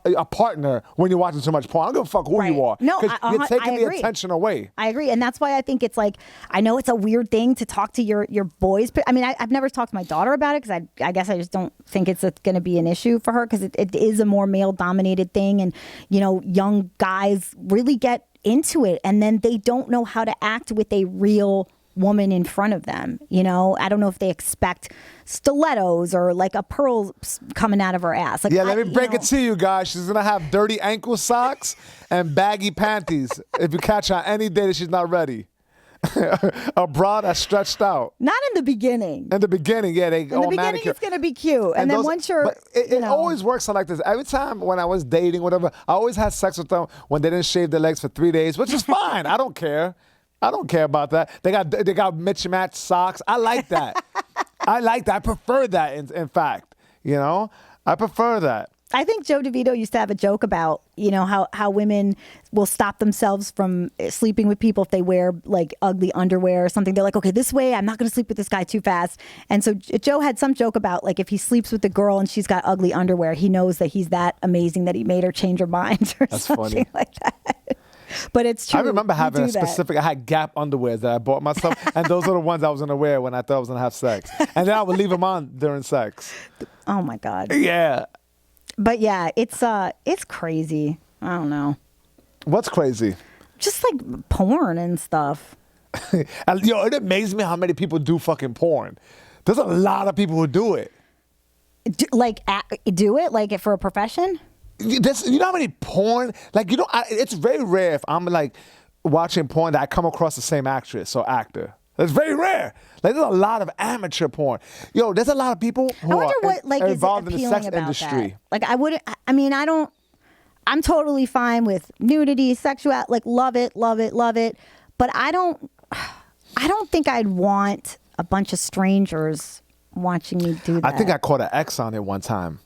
a partner when you're watching too much porn. I don't give a fuck who you are. No, 'cause you're taking I the agree. attention away. I agree. And that's why I think it's like, I know it's a weird thing to talk to your boys. I mean, I've never talked to my daughter about it because I guess I just don't think it's going to be an issue for her because it is a more male-dominated thing. And, you know, young guys really get into it and then they don't know how to act with a real woman in front of them. You know, I don't know if they expect stilettos or like a pearl coming out of her ass. Like, Yeah, let me break it to you guys. She's going to have dirty ankle socks and baggy panties if you catch her any day that she's not ready. A bra that's stretched out. Not in the beginning. In the beginning, yeah, they In the beginning, it's going to be cute. And then once you're... But it always works out like this. Every time when I was dating, whatever, I always had sex with them when they didn't shave their legs for 3 days, which is fine. I don't care. I don't care about that. They got mismatched socks. I like that. I like that. I prefer that, in fact. You know? I prefer that. I think Joe DeVito used to have a joke about, you know, how women will stop themselves from sleeping with people if they wear like ugly underwear or something. They're like, okay, this way I'm not going to sleep with this guy too fast. And so Joe had some joke about like if he sleeps with a girl and she's got ugly underwear, he knows that he's that amazing that he made her change her mind or That's something funny. like that. But it's true. I remember You having do a that. specific, I had Gap underwears that I bought myself, and those are the ones I was going to wear when I thought I was going to have sex. And then I would leave them on during sex. Oh my God. Yeah. But yeah, it's crazy. I don't know. What's crazy? Just like porn and stuff. Yo, it amazes me how many people do fucking porn. There's a lot of people who do it. Do it like for a profession? You know how many porn, like, you know, it's very rare if I'm like watching porn that I come across the same actress or actor. It's very rare. Like, there's a lot of amateur porn. Yo, there's a lot of people who I wonder are what like is involved in the appealing sex about industry. that. Like I'm totally fine with nudity, sexual, like love it. But I don't think I'd want a bunch of strangers watching me do that. I think I caught an X on it one time.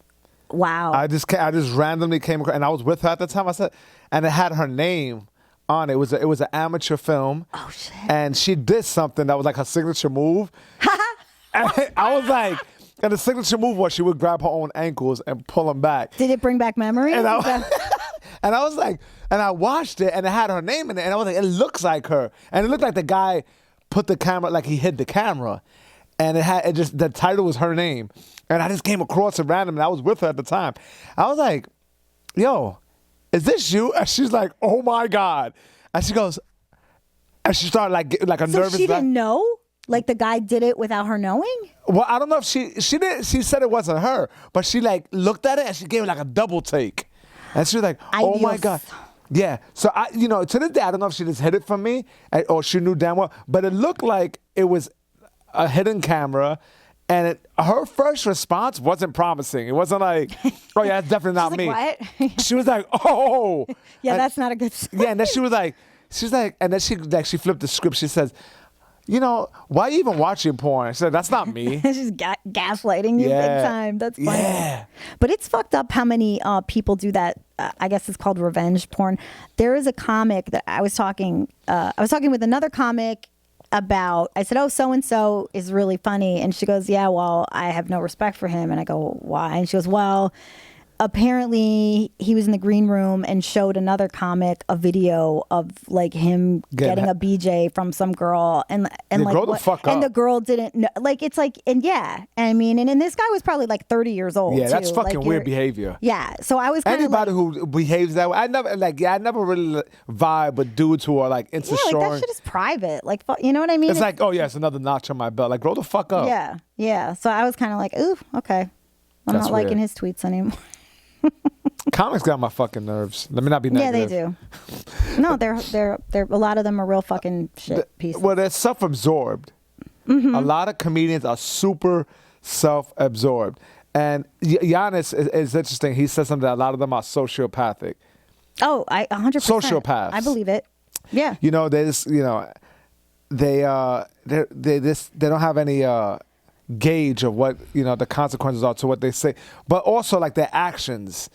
Wow. I just randomly came across, and I was with her at the time. I said, and it had her name on it. It was an amateur film. Oh shit. And she did something that was like her signature move. And I was like, and the signature move was she would grab her own ankles and pull them back. Did it bring back memories? And I was like, and I watched it, and it had her name in it, and I was like, it looks like her, and it looked like the guy put the camera, like he hid the camera, and the title was her name, and I just came across it randomly. I was with her at the time. I was like, yo, is this you? And she's like, oh my God, and she goes, and she started like a so nervous. she didn't know? Like the guy did it without her knowing? Well, I don't know if she did. She said it wasn't her, but she like looked at it and she gave it like a double take. And she was like, oh my God. Yeah. So to this day, I don't know if she just hid it from me or she knew damn well, but it looked like it was a hidden camera. And her first response wasn't promising. It wasn't like, oh yeah, that's definitely not me. Like, what? She was like, oh. Yeah, and, that's not a good sign. yeah, and then and then she flipped the script. She says, you know, why are you even watching porn? She said, that's not me. She's gaslighting you big time. That's funny. Yeah. But it's fucked up how many people do that. I guess it's called revenge porn. There is a comic that I was talking with another comic about. I said, oh, so-and-so is really funny. And she goes, yeah, well, I have no respect for him. And I go, why? And she goes, well, apparently he was in the green room and showed another comic a video of like him getting a BJ from some girl and like grow the fuck up. And the girl didn't know, like it's like, and yeah, I mean, and this guy was probably like 30 years old. Yeah, too. that's fucking like weird behavior. Yeah, so I was kind of anybody who behaves that way. I never really vibe with dudes who are like into like showing. that shit is private. Like, you know what I mean? It's like, oh yeah, it's another notch on my belt. Like, grow the fuck up. Yeah. So I was kind of like, ooh, okay, I'm That's not liking weird. his tweets anymore. Comics got my fucking nerves. Let me not be negative. Yeah, they do. No, they're a lot of them are real fucking shit pieces. Well, they're self-absorbed. Mm-hmm. A lot of comedians are super self-absorbed. And Giannis is interesting. He says something that a lot of them are sociopathic. Oh, 100%. Sociopaths. I believe it. Yeah. You know, they don't have any gauge of what the consequences are to what they say, but also like their actions.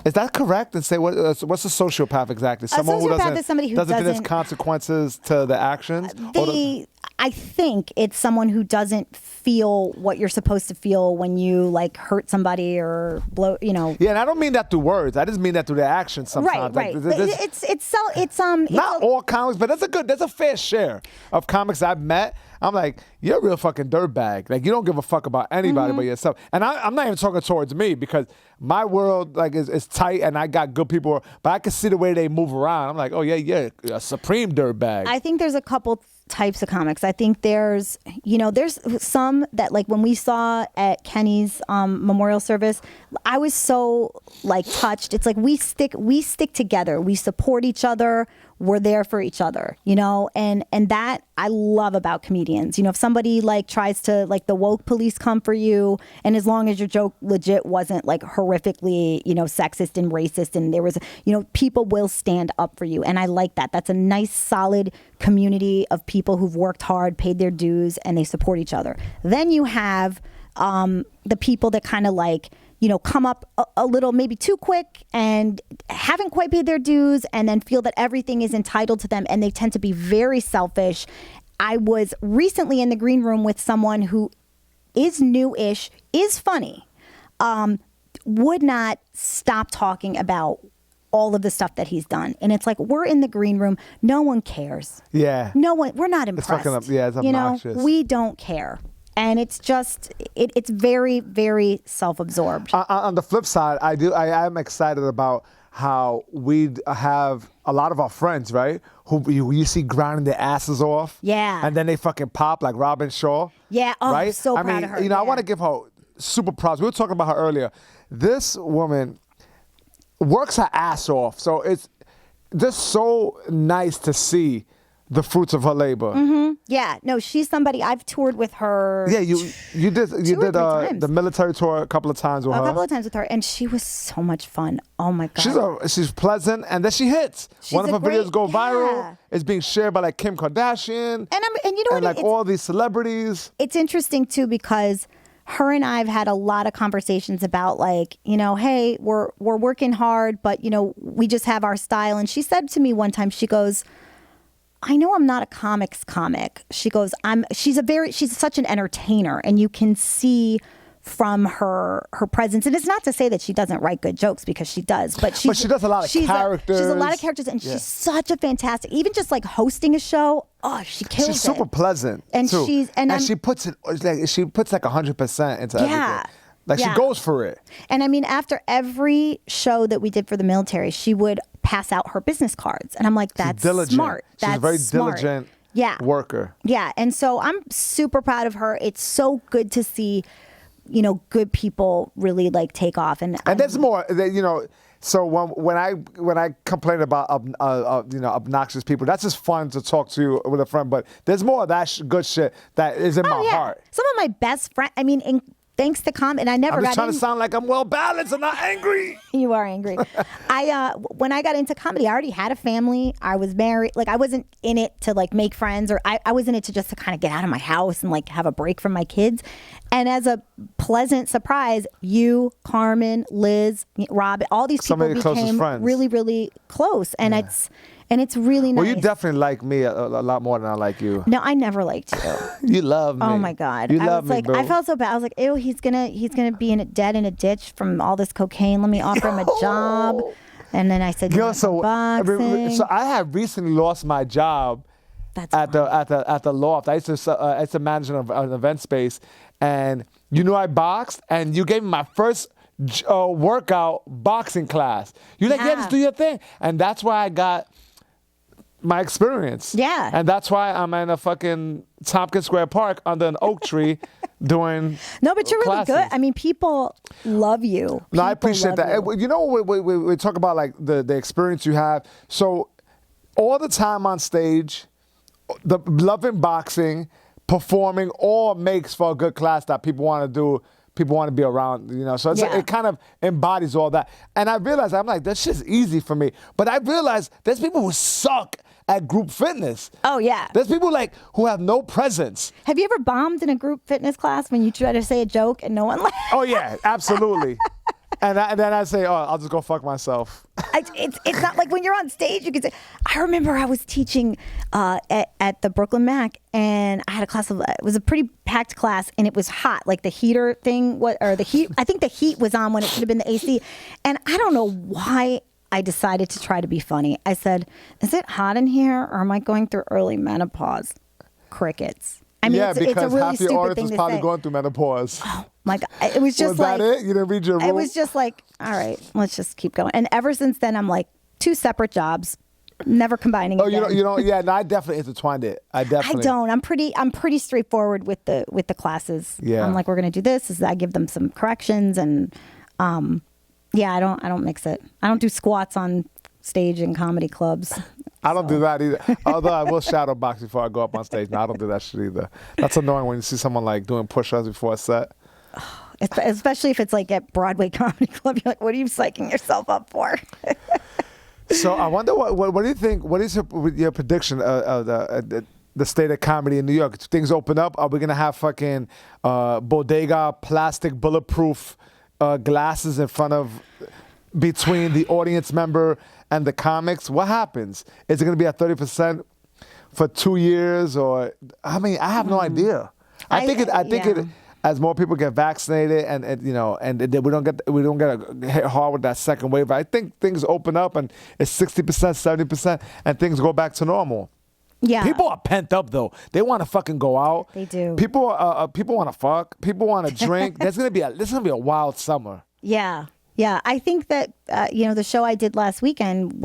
Is that correct? And say what's a sociopath exactly? Someone who sociopath is somebody who doesn't think there's doesn't- consequences to the actions. I think it's someone who doesn't feel what you're supposed to feel when you like hurt somebody or blow. Yeah, and I don't mean that through words. I just mean that through the actions sometimes. Right. Like, But not all comics, but there's a fair share of comics I've met. I'm like, you're a real fucking dirtbag. Like, you don't give a fuck about anybody but yourself. And I'm not even talking towards me because my world like is tight and I got good people. But I can see the way they move around. I'm like, oh yeah, a supreme dirtbag. I think there's a couple types of comics. I think there's some that like when we saw at Kenny's memorial service, I was so like touched. It's like we stick together. We support each other. We're there for each other, and that I love about comedians. If somebody like tries to like the woke police come for you, and as long as your joke legit wasn't like horrifically, sexist and racist, and there was, people will stand up for you. And I like that. That's a nice, solid community of people who've worked hard, paid their dues, and they support each other. Then you have the people that kind of like, come up a little maybe too quick and haven't quite paid their dues and then feel that everything is entitled to them, and they tend to be very selfish. I was recently in the green room with someone who is new-ish, is funny, would not stop talking about all of the stuff that he's done. And it's like, we're in the green room. No one cares. Yeah. No one, we're not impressed. It's obnoxious. We don't care. And it's just, it's very, very self-absorbed. On the flip side, I am excited about how we have a lot of our friends, right? Who you see grinding their asses off. Yeah. And then they fucking pop like Robin Shaw. Yeah. Oh, right? I'm so proud of her. I want to give her super props. We were talking about her earlier. This woman works her ass off. So it's just so nice to see the fruits of her labor. Mm-hmm. Yeah, no, she's somebody I've toured with her. Yeah, you did the military tour a couple of times with her. A couple of times with her, and she was so much fun. Oh my god, she's pleasant, and then she hits. One of her videos go viral. Yeah. It's being shared by like Kim Kardashian, and you know and what? like all these celebrities. It's interesting too because her and I have had a lot of conversations about like, hey, we're working hard, but we just have our style. And she said to me one time, she goes, I know I'm not a comics comic. She goes, she's such an entertainer, and you can see from her presence. And it's not to say that she doesn't write good jokes, because she does, but she does a lot of characters. She's a lot of characters, and she's such a fantastic, even just like hosting a show. Oh, she kills it. She's super pleasant, and too. she puts like 100% into everything. Like she goes for it. And I mean, after every show that we did for the military, she would pass out her business cards. And I'm like, that's smart. She's a very diligent worker. Yeah. And so I'm super proud of her. It's so good to see, good people really like take off. And there's more, so when I complain about obnoxious people, that's just fun to talk to with a friend. But there's more of that good shit that is in my heart. Some of my best friends, thanks to and I never I'm got just trying to sound like I'm well balanced and not angry. You are angry. When I got into comedy, I already had a family. I was married. Like, I wasn't in it to like make friends, or I was in it to just to kind of get out of my house and like have a break from my kids. And as a pleasant surprise, you, Carmen, Liz, Rob, all these people became really, really close. And it's really nice. Well, you definitely like me a lot more than I like you. No, I never liked you. You love me. Oh my God. You love me, boo. I felt so bad. I was like, ew, he's gonna be dead in a ditch from all this cocaine. Let me offer him a job. And then I said, so I have recently lost my job at the loft. I used to manage an event space, and I boxed, and you gave me my first workout boxing class. You're like, yeah, just do your thing, and that's why I got my experience. Yeah. And that's why I'm in a fucking Tompkins Square Park under an oak tree doing No, but you're classes. really good. I mean, people love you. No, I appreciate that. You. We talk about like the experience you have. So all the time on stage, the loving boxing, performing, all makes for a good class that people want to do. People want to be around, So it kind of embodies all that. And I realized, I'm like, that shit's easy for me. But I realized there's people who suck at group fitness. Oh, yeah. There's people like who have no presence. Have you ever bombed in a group fitness class when you try to say a joke and no one laughs? Oh, yeah, absolutely. And then I say, oh, I'll just go fuck myself. It's not like when you're on stage, you can say, I remember I was teaching at the Brooklyn Mac, and I had a class it was a pretty packed class, and it was hot, like the heater thing, I think the heat was on when it should have been the AC. And I don't know why I decided to try to be funny. I said, is it hot in here, or am I going through early menopause? Crickets. I mean, it's a really half your stupid audience thing was to probably say. going through menopause. Oh my God. It was just Was like. that it? You didn't read your rule? It was just like, all right, let's just keep going. And ever since then, I'm like, 2 separate jobs, never combining Oh, again. you don't. Yeah, no, I definitely intertwined it. I don't. I'm pretty straightforward with the classes. Yeah. I'm like, we're gonna do this. I give them some corrections, and yeah, I don't mix it. I don't do squats on stage in comedy clubs. I don't do that either. Although I will shadow box before I go up on stage. No, I don't do that shit either. That's annoying when you see someone like doing push-ups before a set. Especially if it's like at Broadway Comedy Club. You're like, what are you psyching yourself up for? So I wonder what do you think? What is your prediction of the state of comedy in New York? If things open up, are we gonna have fucking bodega plastic bulletproof glasses in front of between the audience member and the comics? What happens? Is it gonna be at 30% for 2 years, or I mean, I have no idea. I think it. As more people get vaccinated, and we don't get hit hard with that second wave, I think things open up and it's 60%, 70%, and things go back to normal. Yeah. People are pent up though. They want to fucking go out. They do. People want to fuck. People want to drink. This is gonna be a wild summer. Yeah. Yeah. I think that the show I did last weekend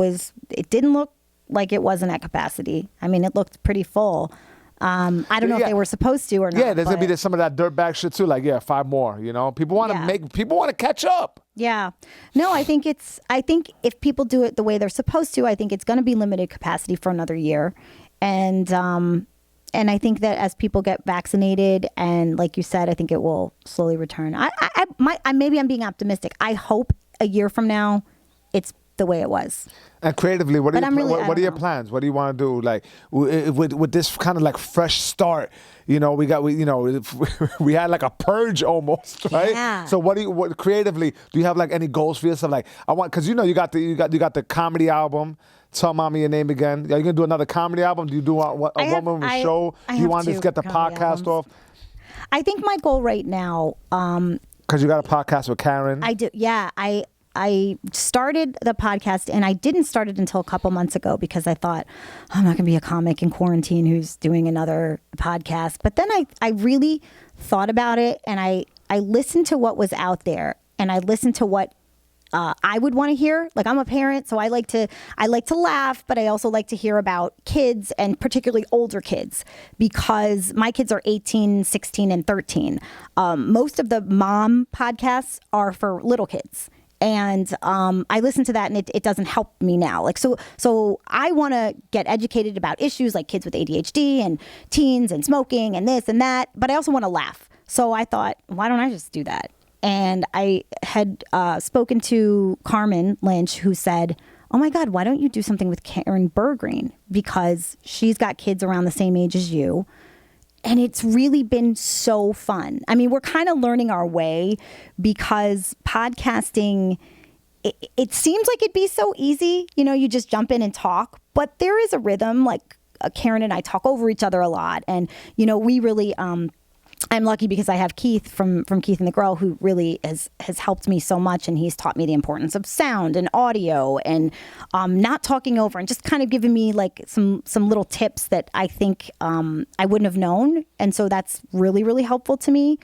it didn't look like it wasn't at capacity. I mean, it looked pretty full. I don't know if they were supposed to or not. Yeah, there's gonna be some of that dirtbag shit too. Like, 5 more. People want to catch up. Yeah, no, I think if people do it the way they're supposed to, I think it's going to be limited capacity for another year, and I think that as people get vaccinated and, like you said, I think it will slowly return. Maybe I'm being optimistic. I hope a year from now, it's the way it was. And creatively, what are your know. plans? What do you want to do? Like with this kind of like fresh start, we had like a purge almost, right? Yeah. So what creatively do you have like any goals for yourself? Like I want, because you got the comedy album. Tell Mommy your name again. Are you gonna do another comedy album? Do you do a one-woman show? Do you want to just get the podcast off? I think my goal right now. Because you got a podcast with Karen. I do. Yeah, I started the podcast, and I didn't start it until a couple months ago because I thought, I'm not going to be a comic in quarantine who's doing another podcast. But then I really thought about it, and I listened to what was out there, and I listened to what I would want to hear. Like, I'm a parent, so I like to laugh, but I also like to hear about kids, and particularly older kids, because my kids are 18, 16, and 13. Most of the mom podcasts are for little kids. And I listen to that, and it doesn't help me now. Like, so I want to get educated about issues like kids with ADHD and teens and smoking and this and that. But I also want to laugh. So I thought, why don't I just do that? And I had spoken to Carmen Lynch, who said, oh my God, why don't you do something with Karen Bergreen? Because she's got kids around the same age as you. And it's really been so fun. I mean, we're kind of learning our way because podcasting, it seems like it'd be so easy. You just jump in and talk. But there is a rhythm. Like Karen and I talk over each other a lot. And, we really... I'm lucky because I have Keith from Keith and the Girl, who really has helped me so much, and he's taught me the importance of sound and audio and not talking over, and just kind of giving me like some little tips that I think I wouldn't have known, and so that's really, really helpful to me.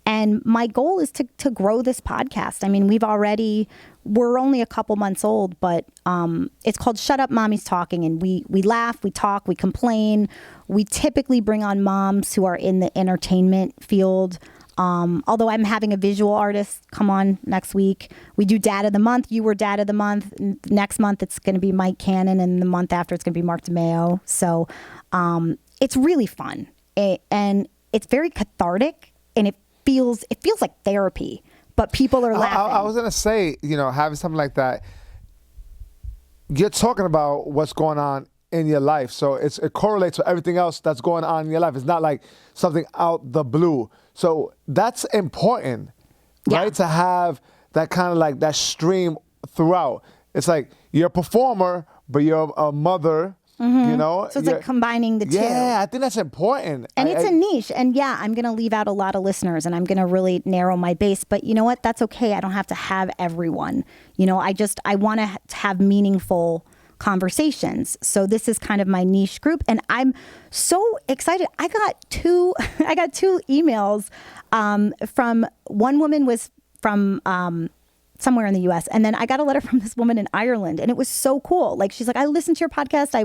And my goal is to grow this podcast. I mean, we're only a couple months old, but it's called Shut Up, Mommy's Talking. And we laugh, we talk, we complain. We typically bring on moms who are in the entertainment field. Although I'm having a visual artist come on next week. We do Dad of the Month. You were Dad of the Month. Next month, it's going to be Mike Cannon. And the month after, it's going to be Mark DeMeo. So it's really fun. And it's very cathartic. And it feels like therapy. But people are laughing. I was going to say, having something like that, you're talking about what's going on in your life. So it correlates with everything else that's going on in your life. It's not like something out the blue. So that's important, right? To have that kind of like that stream throughout. It's like you're a performer, but you're a mother. You know, so it's like combining the two. Yeah, I think that's important. And it's a niche. And yeah, I'm going to leave out a lot of listeners and I'm going to really narrow my base. But you know what? That's okay. I don't have to have everyone. You know, I want to have meaningful conversations. So this is kind of my niche group. And I'm so excited. I got two emails from one woman was from somewhere in the US. And then I got a letter from this woman in Ireland and it was so cool. Like, she's like, I listened to your podcast.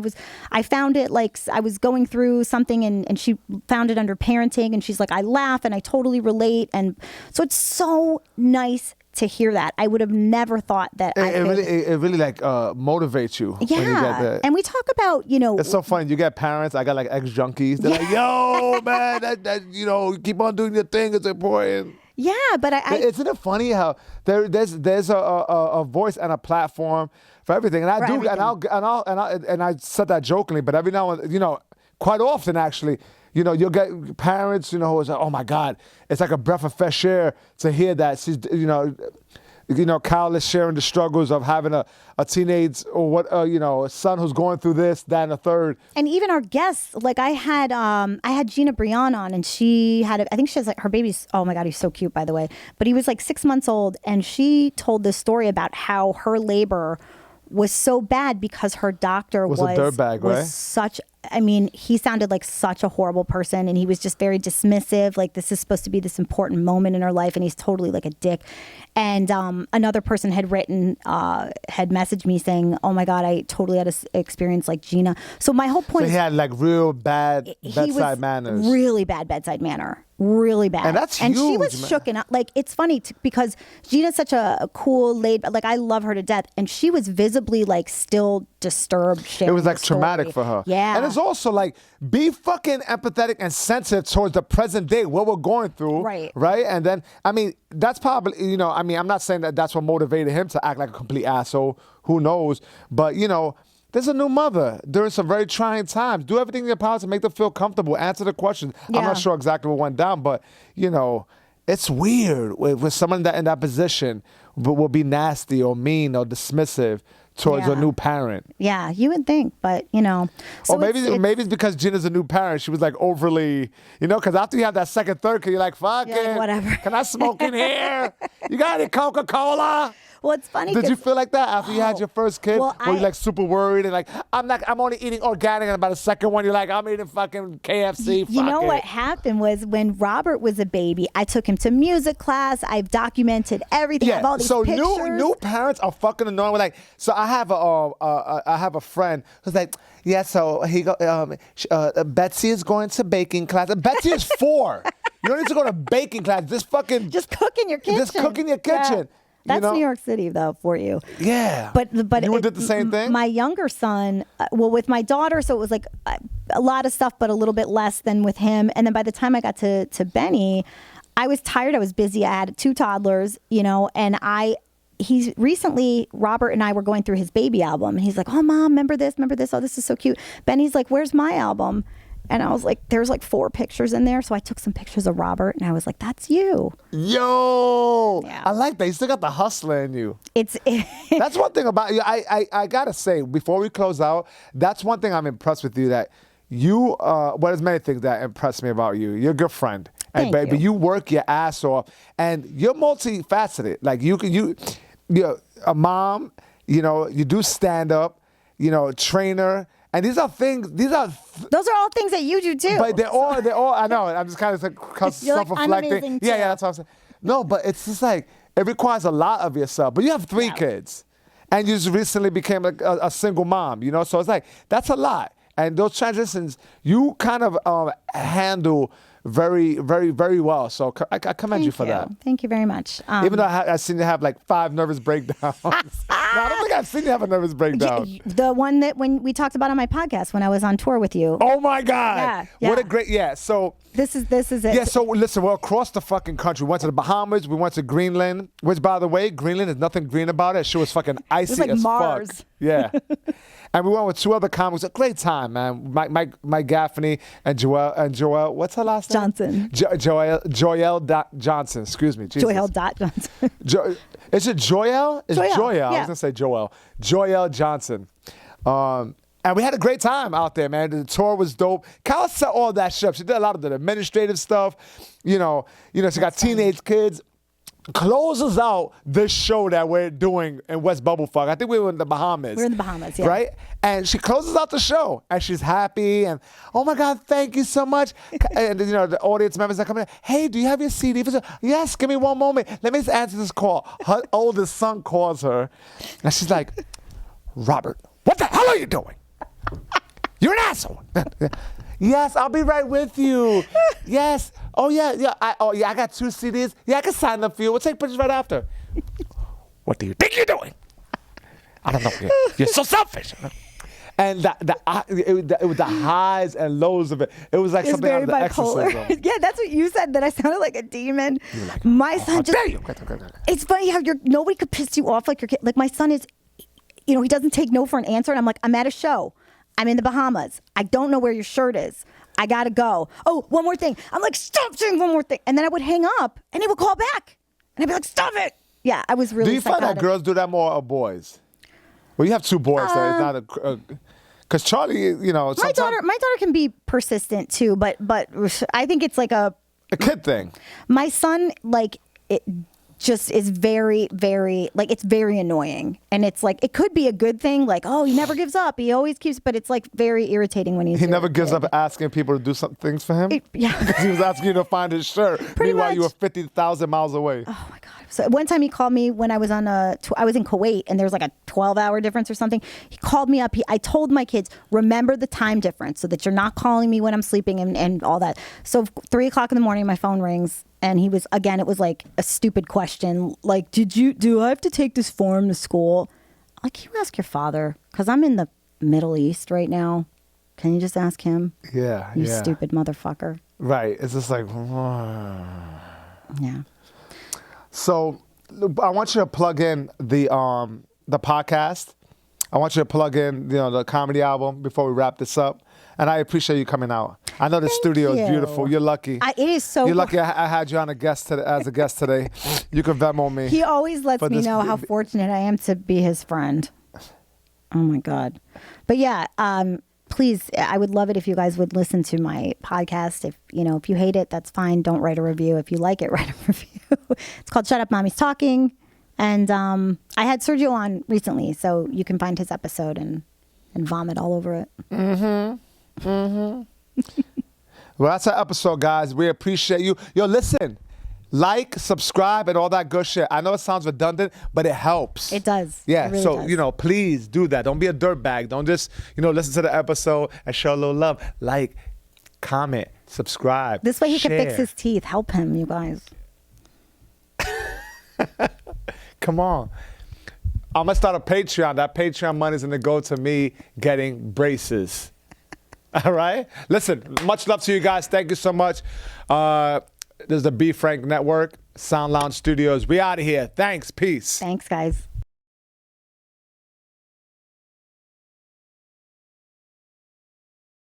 I found it, like, I was going through something and she found it under parenting. And she's like, I laugh and I totally relate. And so it's so nice to hear that. I would have never thought that it really like motivates you. Yeah. When you get that. And we talk about, you know. It's so funny. You get parents, I got like ex-junkies. They're like, yo, man, that you know, keep on doing your thing. It's important. Yeah, but isn't it funny how there's a voice and a platform for everything, and I do, and I said that jokingly, but every now and then, you know, quite often actually, you know, you'll get parents, you know, who's like, oh my God, it's like a breath of fresh air to hear that she's, you know, Kyle is sharing the struggles of having a teenage or you know, a son who's going through this, that, and a third. And even our guests, like I had Gina Brion on, and she had, I think she has like her baby's, oh my God, he's so cute, by the way. But he was like 6 months old, and she told this story about how her labor was so bad because her doctor was a dirtbag, right? Such, I mean, he sounded like such a horrible person, and he was just very dismissive. Like, this is supposed to be this important moment in her life, and he's totally like a dick. And another person had written, had messaged me saying, "Oh my God, I totally had an experience like Gina." So my whole point, so he had like real bad bedside manners, really bad bedside manner. Really bad. And that's huge. And she was man. shooken up. Like, it's funny because Gina's such a cool, like, I love her to death. And she was visibly, like, still disturbed. It was, like, traumatic for her. Yeah. And it's also, like, be fucking empathetic and sensitive towards the present day, what we're going through. Right. Right? And then, I mean, that's probably, you know, I mean, I'm not saying that that's what motivated him to act like a complete asshole. Who knows? But, you know, there's a new mother during some very trying times. Do everything in your power to make them feel comfortable. Answer the questions. Yeah. I'm not sure exactly what went down, but, you know, it's weird with someone that in that position will be nasty or mean or dismissive towards a new parent. Yeah, you would think, but, you know. So or maybe it's because Gina's a new parent. She was like overly, you know, because after you have that second, third kid, you're like, fuck it. Like, whatever. Can I smoke in here? You got any Coca-Cola? Well, it's funny. Did you feel like that after you had your first kid? Well, were you like super worried and like, I'm only eating organic, and about the second one, you're like, I'm eating fucking KFC. You know what happened was when Robert was a baby, I took him to music class. I've documented everything. I have all these pictures. new parents are fucking annoying. We're like, so I have a friend who's like, yeah, so he Betsy is going to baking class. Betsy is 4. You don't need to go to baking class. Just cook in your kitchen. Just cook in your kitchen. Yeah. That's New York City, though, for you. Yeah. But you did the same thing? My younger son, well, with my daughter, so it was like a lot of stuff, but a little bit less than with him. And then by the time I got to Benny, I was tired. I was busy. I had 2 toddlers, you know, and he's recently, Robert and I were going through his baby album. And he's like, oh, Mom, remember this? Oh, this is so cute. Benny's like, where's my album? And I was like, there's like 4 pictures in there. So I took some pictures of Robert and I was like, that's you. Yo, yeah. I like that. You still got the hustler in you. That's one thing about you. I got to say, before we close out, that's one thing I'm impressed with you, that you, well, there's many things that impress me about you. You're a good friend. And baby, you work your ass off and you're multifaceted. Like you're a mom, you know, you do stand up, you know, trainer. And those are all things that you do too. But they're all, I know, I'm just kind of self-reflecting. Like, yeah, that's what I'm saying. No, but it's just like, it requires a lot of yourself. But you have 3 kids. And you just recently became a single mom, you know? So it's like, that's a lot. And those transitions, you kind of handle very, very, very well. So I commend you for that. Thank you very much. Even though I've seen you have like 5 nervous breakdowns. No, I don't think I've seen you have a nervous breakdown. The one that when we talked about on my podcast when I was on tour with you. Oh my God. Yeah. What a great, so. This is it. Yeah, so listen, we're across the fucking country. We went to the Bahamas. We went to Greenland, which, by the way, Greenland, there's nothing green about it. It sure was fucking icy like as Mars. fuck. Yeah. And we went with 2 other comics. A great time, man. Mike Gaffney and Joel. What's her last name? Johnson. Joel Johnson. Excuse me. Jesus. Joel Johnson. Is it Joel? It's Joel. Yeah. I was gonna say Joel. Joel Johnson. And we had a great time out there, man. The tour was dope. Kyle set all that shit up. She did a lot of the administrative stuff. She got teenage kids. Closes out this show that we're doing in West Bubblefuck. I think we were in the Bahamas. We're in the Bahamas, yeah. Right? And she closes out the show, and she's happy, and, oh, my God, thank you so much. And, the audience members are coming in. Hey, do you have your CD? Yes, give me one moment. Let me just answer this call. Her oldest son calls her, and she's like, Robert, what the hell are you doing? You're an asshole. Yes, I'll be right with you. Yes. Oh, yeah. I got 2 CDs. Yeah, I can sign them for you. We'll take pictures right after. What do you think you're doing? I don't know. You're so selfish. And it was the highs and lows of it. It was like It's something out very of the bipolar. Exorcism. Yeah, that's what you said, that I sounded like a demon. Like, my son just... dare you? It's funny how nobody could piss you off like your kid. Like, my son is, he doesn't take no for an answer. And I'm like, I'm at a show. I'm in the Bahamas. I don't know where your shirt is. I gotta go. Oh, one more thing. I'm like, stop saying one more thing. And then I would hang up and he would call back. And I'd be like, stop it. Yeah, I was really Do you find that girls do that more or boys? Well, you have 2 boys, so it's not a... Because Charlie, my daughter can be persistent too, but I think it's like a kid thing. My son, like, it just is very, very, like, it's very annoying. And it's like, it could be a good thing, like, oh, he never gives up. He always keeps, but it's like very irritating when he's... He never gives up asking people to do some things for him? Yeah. Because he was asking you to find his shirt. Pretty Meanwhile, much. you were 50,000 miles away. Oh my God. So one time he called me when I was I was in Kuwait, and there was like a 12-hour difference or something. He called me up. I told my kids, remember the time difference so that you're not calling me when I'm sleeping and all that. So 3 o'clock in the morning, my phone rings, and he was, again, it was like a stupid question. Like, do I have to take this form to school? Like, can you ask your father? Because I'm in the Middle East right now. Can you just ask him? Yeah, You stupid motherfucker. Right. It's just like... Yeah. So I want you to plug in the podcast. I want you to plug in the comedy album before we wrap this up. And I appreciate you coming out. I know the studio is beautiful. You're lucky. It is so. You're lucky I had you on as a guest today. You can Venmo me. He always lets me know how fortunate I am to be his friend. Oh my God. But yeah, please, I would love it if you guys would listen to my podcast. If you hate it, that's fine. Don't write a review. If you like it, write a review. It's called Shut Up, Mommy's Talking. And I had Sergio on recently, so you can find his episode and vomit all over it. Well, that's our episode, guys. We appreciate you. Yo, listen. Like, subscribe, and all that good shit. I know it sounds redundant, but it helps. It does. Yeah, it really so, does. Please do that. Don't be a dirtbag. Don't just, listen to the episode and show a little love. Like, comment, subscribe. This way he share. can fix his teeth. Help him, you guys. Come on. I'm going to start a Patreon. That Patreon money is going to go to me getting braces. All right? Listen, much love to you guys. Thank you so much. This is the B Frank Network, Sound Lounge Studios. We out of here. Thanks. Peace. Thanks, guys.